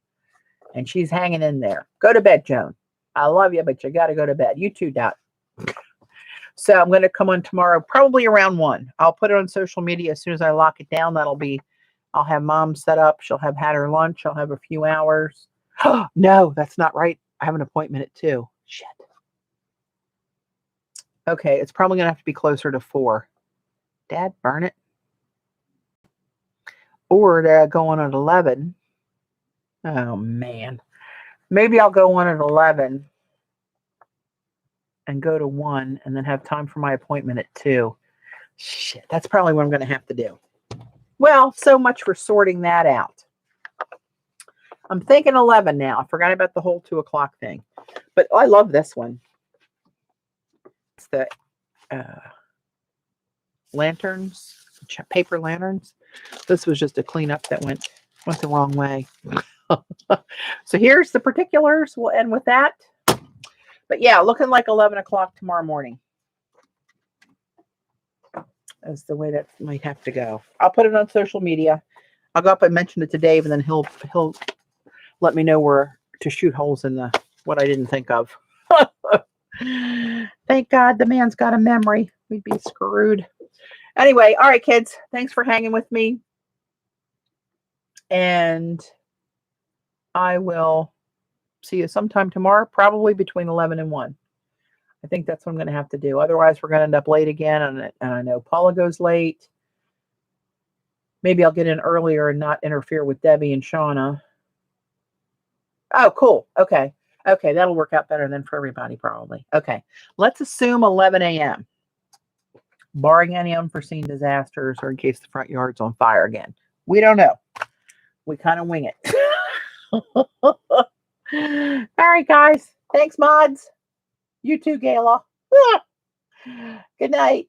And she's hanging in there. Go to bed, Joan. I love you, but you got to go to bed. You too, Dot. So I'm going to come on tomorrow, probably around 1. I'll put it on social media as soon as I lock it down. I'll have Mom set up. She'll have had her lunch. I'll have a few hours. No, that's not right. I have an appointment at 2. Shit. Okay, it's probably going to have to be closer to 4. Dad, burn it. Or to go on at 11. Oh, man. Maybe I'll go on at 11 and go to 1 and then have time for my appointment at 2. Shit, that's probably what I'm going to have to do. Well, so much for sorting that out. I'm thinking 11 now. I forgot about the whole 2 o'clock thing. But I love this one. It's the lanterns, paper lanterns. This was just a cleanup that went the wrong way. So here's the particulars. We'll end with that. But yeah, looking like 11 o'clock tomorrow morning. That's the way that might have to go. I'll put it on social media. I'll go up and mention it to Dave, and then he'll let me know where to shoot holes in the what I didn't think of. Thank God the man's got a memory. We'd be screwed. Anyway, all right, kids. Thanks for hanging with me. And I will see you sometime tomorrow, probably between 11 and 1. I think that's what I'm going to have to do. Otherwise, we're going to end up late again. And I know Paula goes late. Maybe I'll get in earlier and not interfere with Debbie and Shauna. Oh, cool. Okay. Okay, that'll work out better than for everybody, probably. Okay, let's assume 11 a.m., barring any unforeseen disasters or in case the front yard's on fire again. We don't know. We kind of wing it. All right, guys. Thanks, mods. You too, Gayla. Good night.